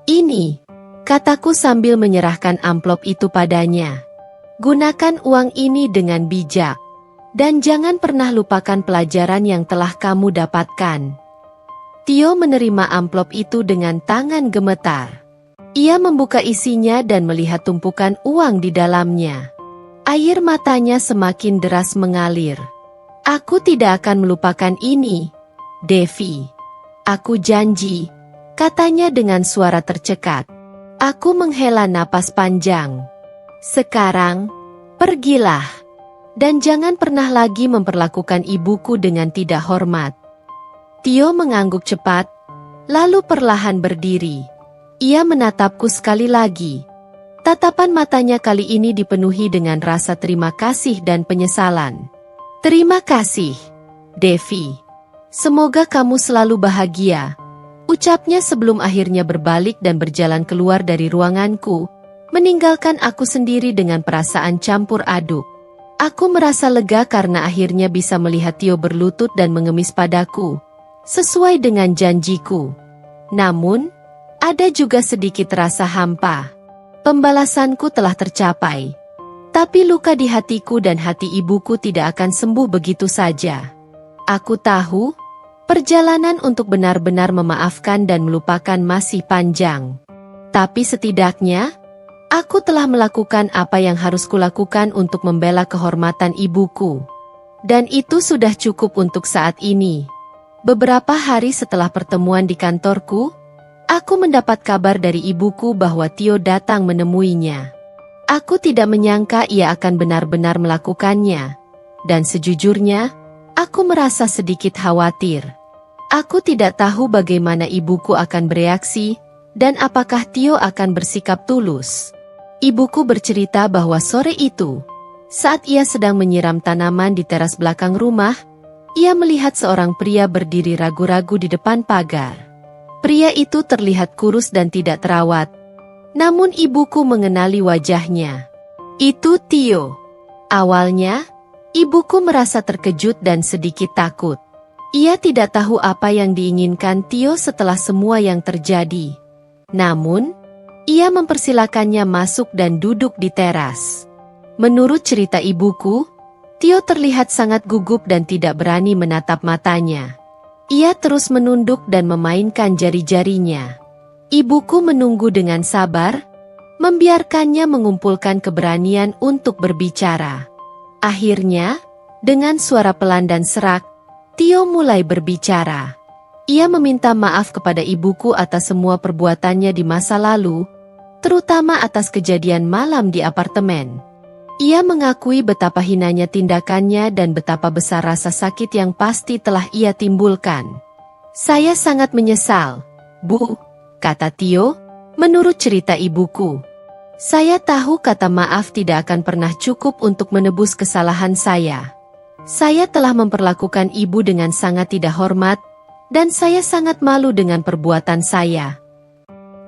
Ini, kataku sambil menyerahkan amplop itu padanya. Gunakan uang ini dengan bijak. Dan jangan pernah lupakan pelajaran yang telah kamu dapatkan. Tio menerima amplop itu dengan tangan gemetar. Ia membuka isinya dan melihat tumpukan uang di dalamnya. Air matanya semakin deras mengalir. Aku tidak akan melupakan ini, Devi. Aku janji, katanya dengan suara tercekat. Aku menghela napas panjang. Sekarang, pergilah. Dan jangan pernah lagi memperlakukan ibuku dengan tidak hormat. Tio mengangguk cepat, lalu perlahan berdiri. Ia menatapku sekali lagi. Tatapan matanya kali ini dipenuhi dengan rasa terima kasih dan penyesalan. Terima kasih, Devi. Semoga kamu selalu bahagia, ucapnya sebelum akhirnya berbalik dan berjalan keluar dari ruanganku, meninggalkan aku sendiri dengan perasaan campur aduk. Aku merasa lega karena akhirnya bisa melihat Tio berlutut dan mengemis padaku, sesuai dengan janjiku. Namun, ada juga sedikit rasa hampa. Pembalasanku telah tercapai. Tapi luka di hatiku dan hati ibuku tidak akan sembuh begitu saja. Aku tahu, perjalanan untuk benar-benar memaafkan dan melupakan masih panjang. Tapi setidaknya, aku telah melakukan apa yang harus kulakukan untuk membela kehormatan ibuku. Dan itu sudah cukup untuk saat ini. Beberapa hari setelah pertemuan di kantorku, aku mendapat kabar dari ibuku bahwa Tio datang menemuinya. Aku tidak menyangka ia akan benar-benar melakukannya. Dan sejujurnya, aku merasa sedikit khawatir. Aku tidak tahu bagaimana ibuku akan bereaksi, dan apakah Tio akan bersikap tulus. Ibuku bercerita bahwa sore itu, saat ia sedang menyiram tanaman di teras belakang rumah, ia melihat seorang pria berdiri ragu-ragu di depan pagar. Pria itu terlihat kurus dan tidak terawat. Namun ibuku mengenali wajahnya. Itu Tio. Awalnya, ibuku merasa terkejut dan sedikit takut. Ia tidak tahu apa yang diinginkan Tio setelah semua yang terjadi. Namun, ia mempersilakannya masuk dan duduk di teras. Menurut cerita ibuku, Tio terlihat sangat gugup dan tidak berani menatap matanya. Ia terus menunduk dan memainkan jari-jarinya. Ibuku menunggu dengan sabar, membiarkannya mengumpulkan keberanian untuk berbicara. Akhirnya, dengan suara pelan dan serak, Tio mulai berbicara. Ia meminta maaf kepada ibuku atas semua perbuatannya di masa lalu, terutama atas kejadian malam di apartemen. Ia mengakui betapa hinanya tindakannya dan betapa besar rasa sakit yang pasti telah ia timbulkan. Saya sangat menyesal, Bu, kata Tio, menurut cerita ibuku. Saya tahu kata maaf tidak akan pernah cukup untuk menebus kesalahan saya. Saya telah memperlakukan ibu dengan sangat tidak hormat, dan saya sangat malu dengan perbuatan saya.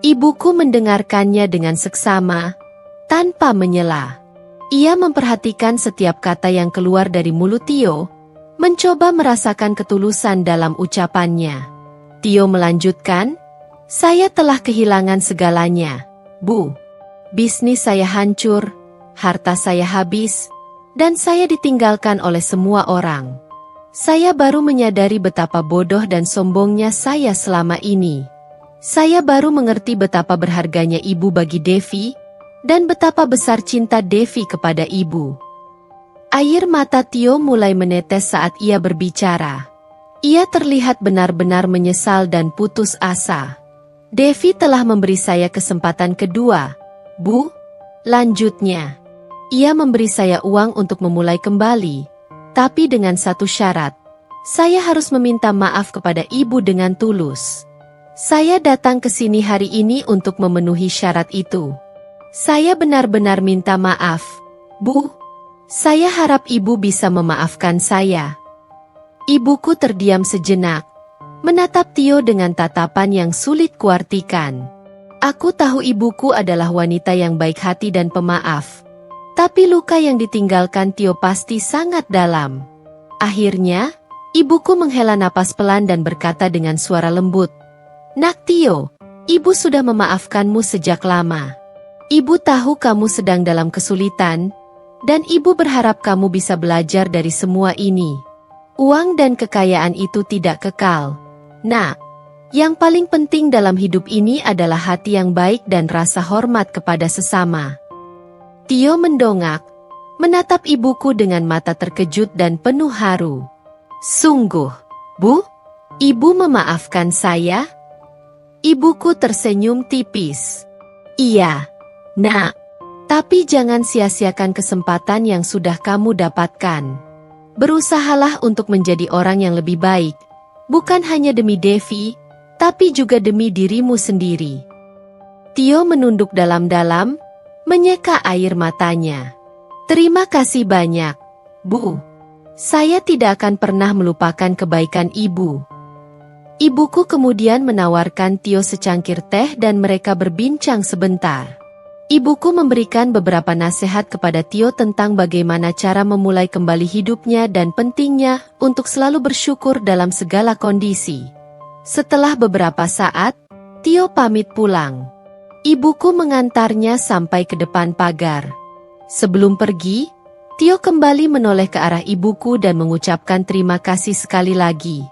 Ibuku mendengarkannya dengan seksama, tanpa menyela. Ia memperhatikan setiap kata yang keluar dari mulut Tio, mencoba merasakan ketulusan dalam ucapannya. Tio melanjutkan, "Saya telah kehilangan segalanya, Bu. Bisnis saya hancur, harta saya habis, dan saya ditinggalkan oleh semua orang. Saya baru menyadari betapa bodoh dan sombongnya saya selama ini. Saya baru mengerti betapa berharganya ibu bagi Devi, dan betapa besar cinta Devi kepada ibu." Air mata Tio mulai menetes saat ia berbicara. Ia terlihat benar-benar menyesal dan putus asa. "Devi telah memberi saya kesempatan kedua, Bu," lanjutnya. "Ia memberi saya uang untuk memulai kembali, tapi dengan satu syarat. Saya harus meminta maaf kepada ibu dengan tulus. Saya datang ke sini hari ini untuk memenuhi syarat itu. Saya benar-benar minta maaf, Bu. Saya harap ibu bisa memaafkan saya." Ibuku terdiam sejenak, menatap Tio dengan tatapan yang sulit kuartikan. "Aku tahu ibuku adalah wanita yang baik hati dan pemaaf. Tapi luka yang ditinggalkan Tio pasti sangat dalam." Akhirnya, ibuku menghela napas pelan dan berkata dengan suara lembut, "Nak Tio, ibu sudah memaafkanmu sejak lama. Ibu tahu kamu sedang dalam kesulitan, dan ibu berharap kamu bisa belajar dari semua ini. Uang dan kekayaan itu tidak kekal, Nak. Yang paling penting dalam hidup ini adalah hati yang baik dan rasa hormat kepada sesama." Tio mendongak, menatap ibuku dengan mata terkejut dan penuh haru. "Sungguh, Bu? Ibu memaafkan saya?" Ibuku tersenyum tipis. "Iya, Nak. Tapi jangan sia-siakan kesempatan yang sudah kamu dapatkan. Berusahalah untuk menjadi orang yang lebih baik, bukan hanya demi Devi, tapi juga demi dirimu sendiri." Tio menunduk dalam-dalam, menyeka air matanya. "Terima kasih banyak, Bu. Saya tidak akan pernah melupakan kebaikan ibu." Ibuku kemudian menawarkan Tio secangkir teh dan mereka berbincang sebentar. Ibuku memberikan beberapa nasihat kepada Tio tentang bagaimana cara memulai kembali hidupnya dan pentingnya untuk selalu bersyukur dalam segala kondisi. Setelah beberapa saat, Tio pamit pulang. Ibuku mengantarnya sampai ke depan pagar. Sebelum pergi, Tio kembali menoleh ke arah ibuku dan mengucapkan terima kasih sekali lagi.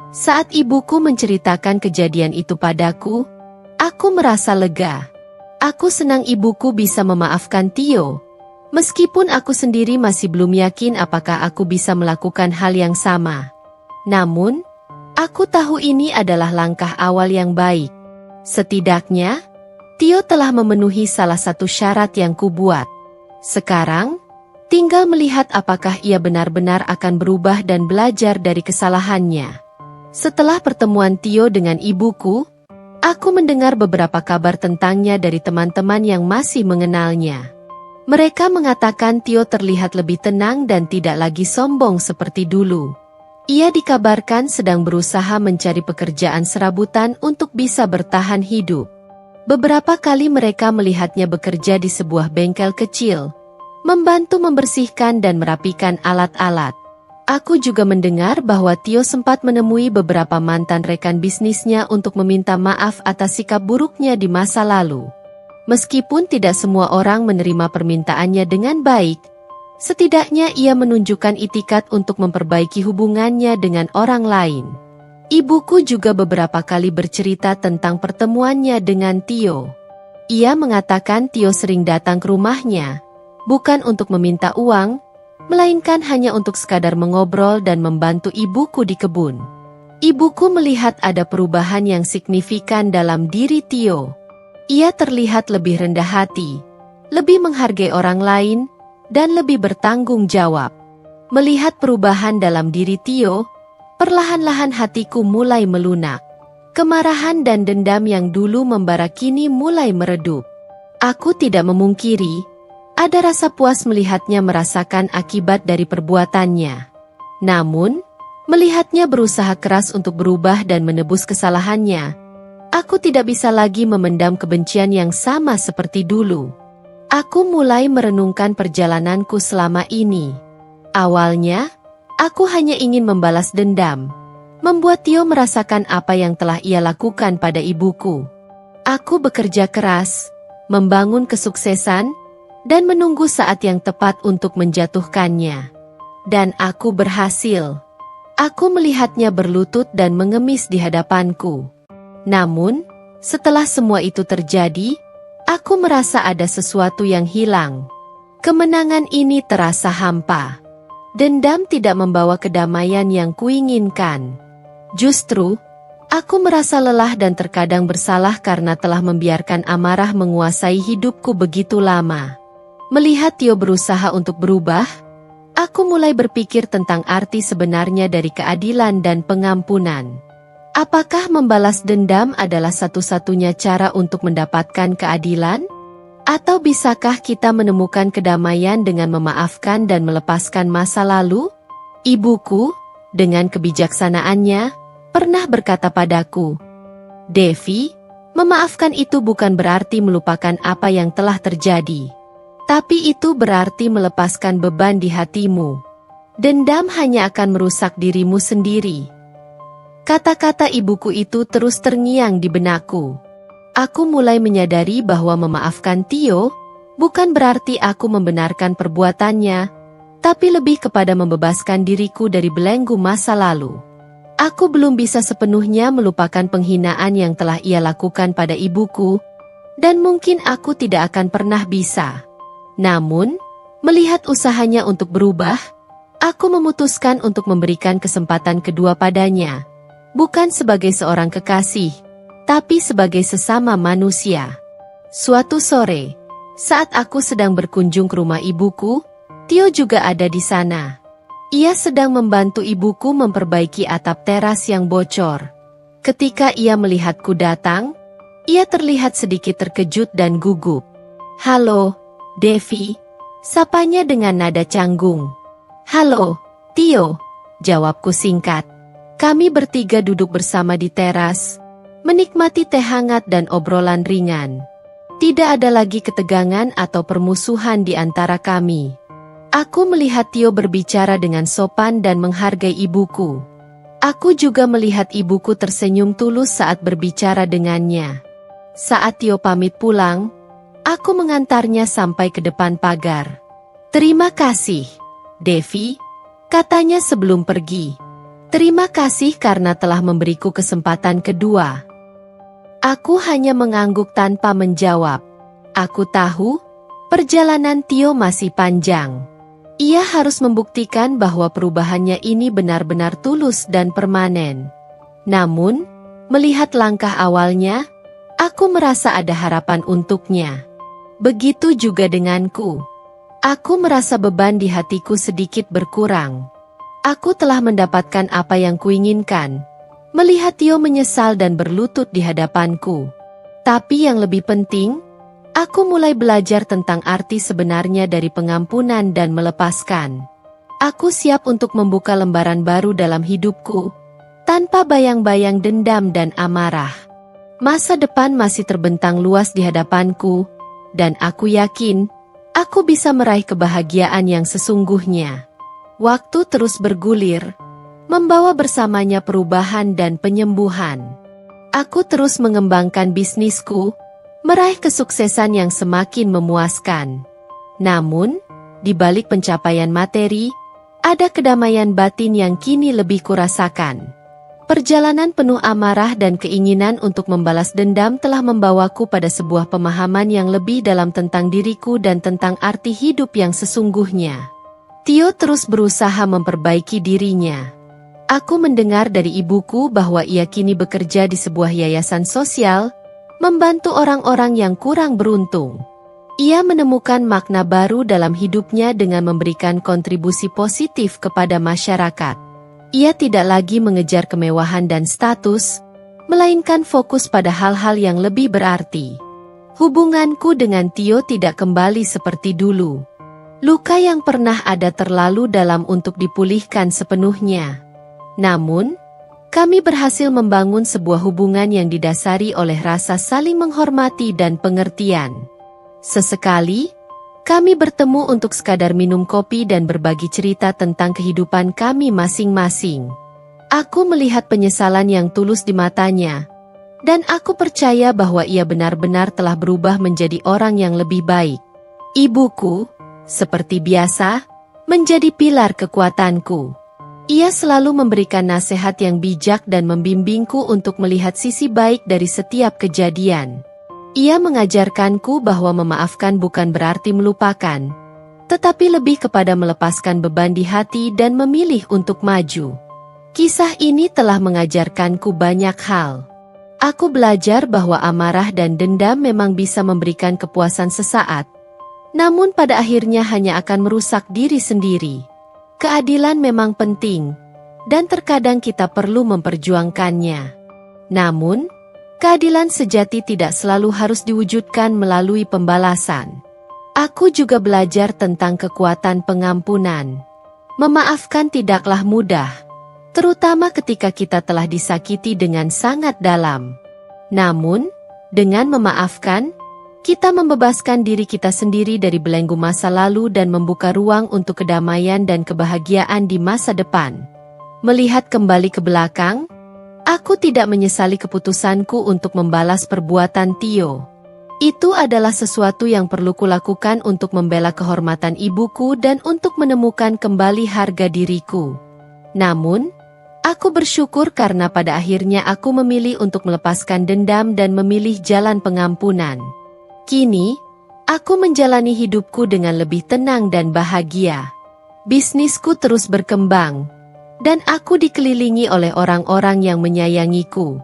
Saat ibuku menceritakan kejadian itu padaku, aku merasa lega. Aku senang ibuku bisa memaafkan Tio. Meskipun aku sendiri masih belum yakin apakah aku bisa melakukan hal yang sama. Namun, aku tahu ini adalah langkah awal yang baik. Setidaknya, Tio telah memenuhi salah satu syarat yang kubuat. Sekarang, tinggal melihat apakah ia benar-benar akan berubah dan belajar dari kesalahannya. Setelah pertemuan Tio dengan ibuku, aku mendengar beberapa kabar tentangnya dari teman-teman yang masih mengenalnya. Mereka mengatakan Tio terlihat lebih tenang dan tidak lagi sombong seperti dulu. Ia dikabarkan sedang berusaha mencari pekerjaan serabutan untuk bisa bertahan hidup. Beberapa kali mereka melihatnya bekerja di sebuah bengkel kecil, membantu membersihkan dan merapikan alat-alat. Aku juga mendengar bahwa Tio sempat menemui beberapa mantan rekan bisnisnya untuk meminta maaf atas sikap buruknya di masa lalu. Meskipun tidak semua orang menerima permintaannya dengan baik, setidaknya ia menunjukkan itikat untuk memperbaiki hubungannya dengan orang lain. Ibuku juga beberapa kali bercerita tentang pertemuannya dengan Tio. Ia mengatakan Tio sering datang ke rumahnya, bukan untuk meminta uang, melainkan hanya untuk sekadar mengobrol dan membantu ibuku di kebun. Ibuku melihat ada perubahan yang signifikan dalam diri Tio. Ia terlihat lebih rendah hati, lebih menghargai orang lain, dan lebih bertanggung jawab. Melihat perubahan dalam diri Tio, perlahan-lahan hatiku mulai melunak. Kemarahan dan dendam yang dulu membara kini mulai meredup. Aku tidak memungkiri, ada rasa puas melihatnya merasakan akibat dari perbuatannya. Namun, melihatnya berusaha keras untuk berubah dan menebus kesalahannya, aku tidak bisa lagi memendam kebencian yang sama seperti dulu. Aku mulai merenungkan perjalananku selama ini. Awalnya, aku hanya ingin membalas dendam. membuat Tio merasakan apa yang telah ia lakukan pada ibuku. Aku bekerja keras, membangun kesuksesan, dan menunggu saat yang tepat untuk menjatuhkannya. Dan aku berhasil. Aku melihatnya berlutut dan mengemis di hadapanku. Namun, setelah semua itu terjadi, aku merasa ada sesuatu yang hilang. Kemenangan ini terasa hampa. Dendam tidak membawa kedamaian yang kuinginkan. Justru, aku merasa lelah dan terkadang bersalah karena telah membiarkan amarah menguasai hidupku begitu lama. Melihat Tio berusaha untuk berubah, aku mulai berpikir tentang arti sebenarnya dari keadilan dan pengampunan. Apakah membalas dendam adalah satu-satunya cara untuk mendapatkan keadilan? Atau bisakah kita menemukan kedamaian dengan memaafkan dan melepaskan masa lalu? Ibuku, dengan kebijaksanaannya, pernah berkata padaku, "Devi, memaafkan itu bukan berarti melupakan apa yang telah terjadi. Tapi itu berarti melepaskan beban di hatimu. Dendam hanya akan merusak dirimu sendiri." Kata-kata ibuku itu terus terngiang di benakku. Aku mulai menyadari bahwa memaafkan Tio bukan berarti aku membenarkan perbuatannya, tapi lebih kepada membebaskan diriku dari belenggu masa lalu. Aku belum bisa sepenuhnya melupakan penghinaan yang telah ia lakukan pada ibuku, dan mungkin aku tidak akan pernah bisa. Namun, melihat usahanya untuk berubah, aku memutuskan untuk memberikan kesempatan kedua padanya, bukan sebagai seorang kekasih, tapi sebagai sesama manusia. Suatu sore, saat aku sedang berkunjung ke rumah ibuku, Tio juga ada di sana. Ia sedang membantu ibuku memperbaiki atap teras yang bocor. Ketika ia melihatku datang, ia terlihat sedikit terkejut dan gugup. "Halo, Devi," sapanya dengan nada canggung. "Halo, Tio," jawabku singkat. Kami bertiga duduk bersama di teras, menikmati teh hangat dan obrolan ringan. Tidak ada lagi ketegangan atau permusuhan di antara kami. Aku melihat Tio berbicara dengan sopan dan menghargai ibuku. Aku juga melihat ibuku tersenyum tulus saat berbicara dengannya. Saat Tio pamit pulang, aku mengantarnya sampai ke depan pagar. "Terima kasih, Devi," katanya sebelum pergi. "Terima kasih karena telah memberiku kesempatan kedua." Aku hanya mengangguk tanpa menjawab. Aku tahu, perjalanan Tio masih panjang. Ia harus membuktikan bahwa perubahannya ini benar-benar tulus dan permanen. Namun, melihat langkah awalnya, aku merasa ada harapan untuknya. Begitu juga denganku. Aku merasa beban di hatiku sedikit berkurang. Aku telah mendapatkan apa yang kuinginkan. Melihat Tio menyesal dan berlutut di hadapanku. Tapi yang lebih penting, aku mulai belajar tentang arti sebenarnya dari pengampunan dan melepaskan. Aku siap untuk membuka lembaran baru dalam hidupku, tanpa bayang-bayang dendam dan amarah. Masa depan masih terbentang luas di hadapanku, dan aku yakin, aku bisa meraih kebahagiaan yang sesungguhnya. Waktu terus bergulir, membawa bersamanya perubahan dan penyembuhan. Aku terus mengembangkan bisnisku, meraih kesuksesan yang semakin memuaskan. Namun, di balik pencapaian materi, ada kedamaian batin yang kini lebih kurasakan. Perjalanan penuh amarah dan keinginan untuk membalas dendam telah membawaku pada sebuah pemahaman yang lebih dalam tentang diriku dan tentang arti hidup yang sesungguhnya. Tio terus berusaha memperbaiki dirinya. Aku mendengar dari ibuku bahwa ia kini bekerja di sebuah yayasan sosial, membantu orang-orang yang kurang beruntung. Ia menemukan makna baru dalam hidupnya dengan memberikan kontribusi positif kepada masyarakat. Ia tidak lagi mengejar kemewahan dan status, melainkan fokus pada hal-hal yang lebih berarti. Hubunganku dengan Tio tidak kembali seperti dulu. Luka yang pernah ada terlalu dalam untuk dipulihkan sepenuhnya. Namun, kami berhasil membangun sebuah hubungan yang didasari oleh rasa saling menghormati dan pengertian. Sesekali, kami bertemu untuk sekadar minum kopi dan berbagi cerita tentang kehidupan kami masing-masing. Aku melihat penyesalan yang tulus di matanya, dan aku percaya bahwa ia benar-benar telah berubah menjadi orang yang lebih baik. Ibuku, seperti biasa, menjadi pilar kekuatanku. Ia selalu memberikan nasihat yang bijak dan membimbingku untuk melihat sisi baik dari setiap kejadian. Ia mengajarkanku bahwa memaafkan bukan berarti melupakan, tetapi lebih kepada melepaskan beban di hati dan memilih untuk maju. Kisah ini telah mengajarkanku banyak hal. Aku belajar bahwa amarah dan dendam memang bisa memberikan kepuasan sesaat, namun pada akhirnya hanya akan merusak diri sendiri. Keadilan memang penting, dan terkadang kita perlu memperjuangkannya. Namun, keadilan sejati tidak selalu harus diwujudkan melalui pembalasan. Aku juga belajar tentang kekuatan pengampunan. Memaafkan tidaklah mudah, terutama ketika kita telah disakiti dengan sangat dalam. Namun, dengan memaafkan, kita membebaskan diri kita sendiri dari belenggu masa lalu dan membuka ruang untuk kedamaian dan kebahagiaan di masa depan. Melihat kembali ke belakang, aku tidak menyesali keputusanku untuk membalas perbuatan Tio. Itu adalah sesuatu yang perlu kulakukan untuk membela kehormatan ibuku dan untuk menemukan kembali harga diriku. Namun, aku bersyukur karena pada akhirnya aku memilih untuk melepaskan dendam dan memilih jalan pengampunan. Kini, aku menjalani hidupku dengan lebih tenang dan bahagia. Bisnisku terus berkembang, dan aku dikelilingi oleh orang-orang yang menyayangiku.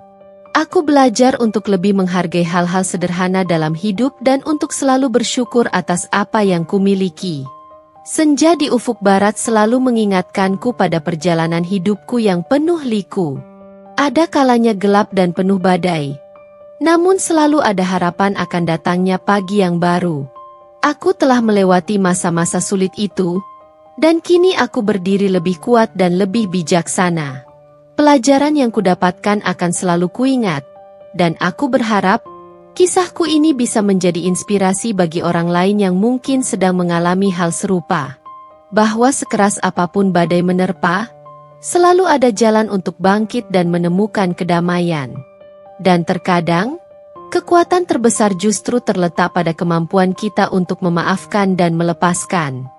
Aku belajar untuk lebih menghargai hal-hal sederhana dalam hidup dan untuk selalu bersyukur atas apa yang kumiliki. Senja di ufuk barat selalu mengingatkanku pada perjalanan hidupku yang penuh liku. Ada kalanya gelap dan penuh badai, namun selalu ada harapan akan datangnya pagi yang baru. Aku telah melewati masa-masa sulit itu, dan kini aku berdiri lebih kuat dan lebih bijaksana. Pelajaran yang kudapatkan akan selalu kuingat, dan aku berharap kisahku ini bisa menjadi inspirasi bagi orang lain yang mungkin sedang mengalami hal serupa. Bahwa sekeras apapun badai menerpa, selalu ada jalan untuk bangkit dan menemukan kedamaian. Dan terkadang, kekuatan terbesar justru terletak pada kemampuan kita untuk memaafkan dan melepaskan.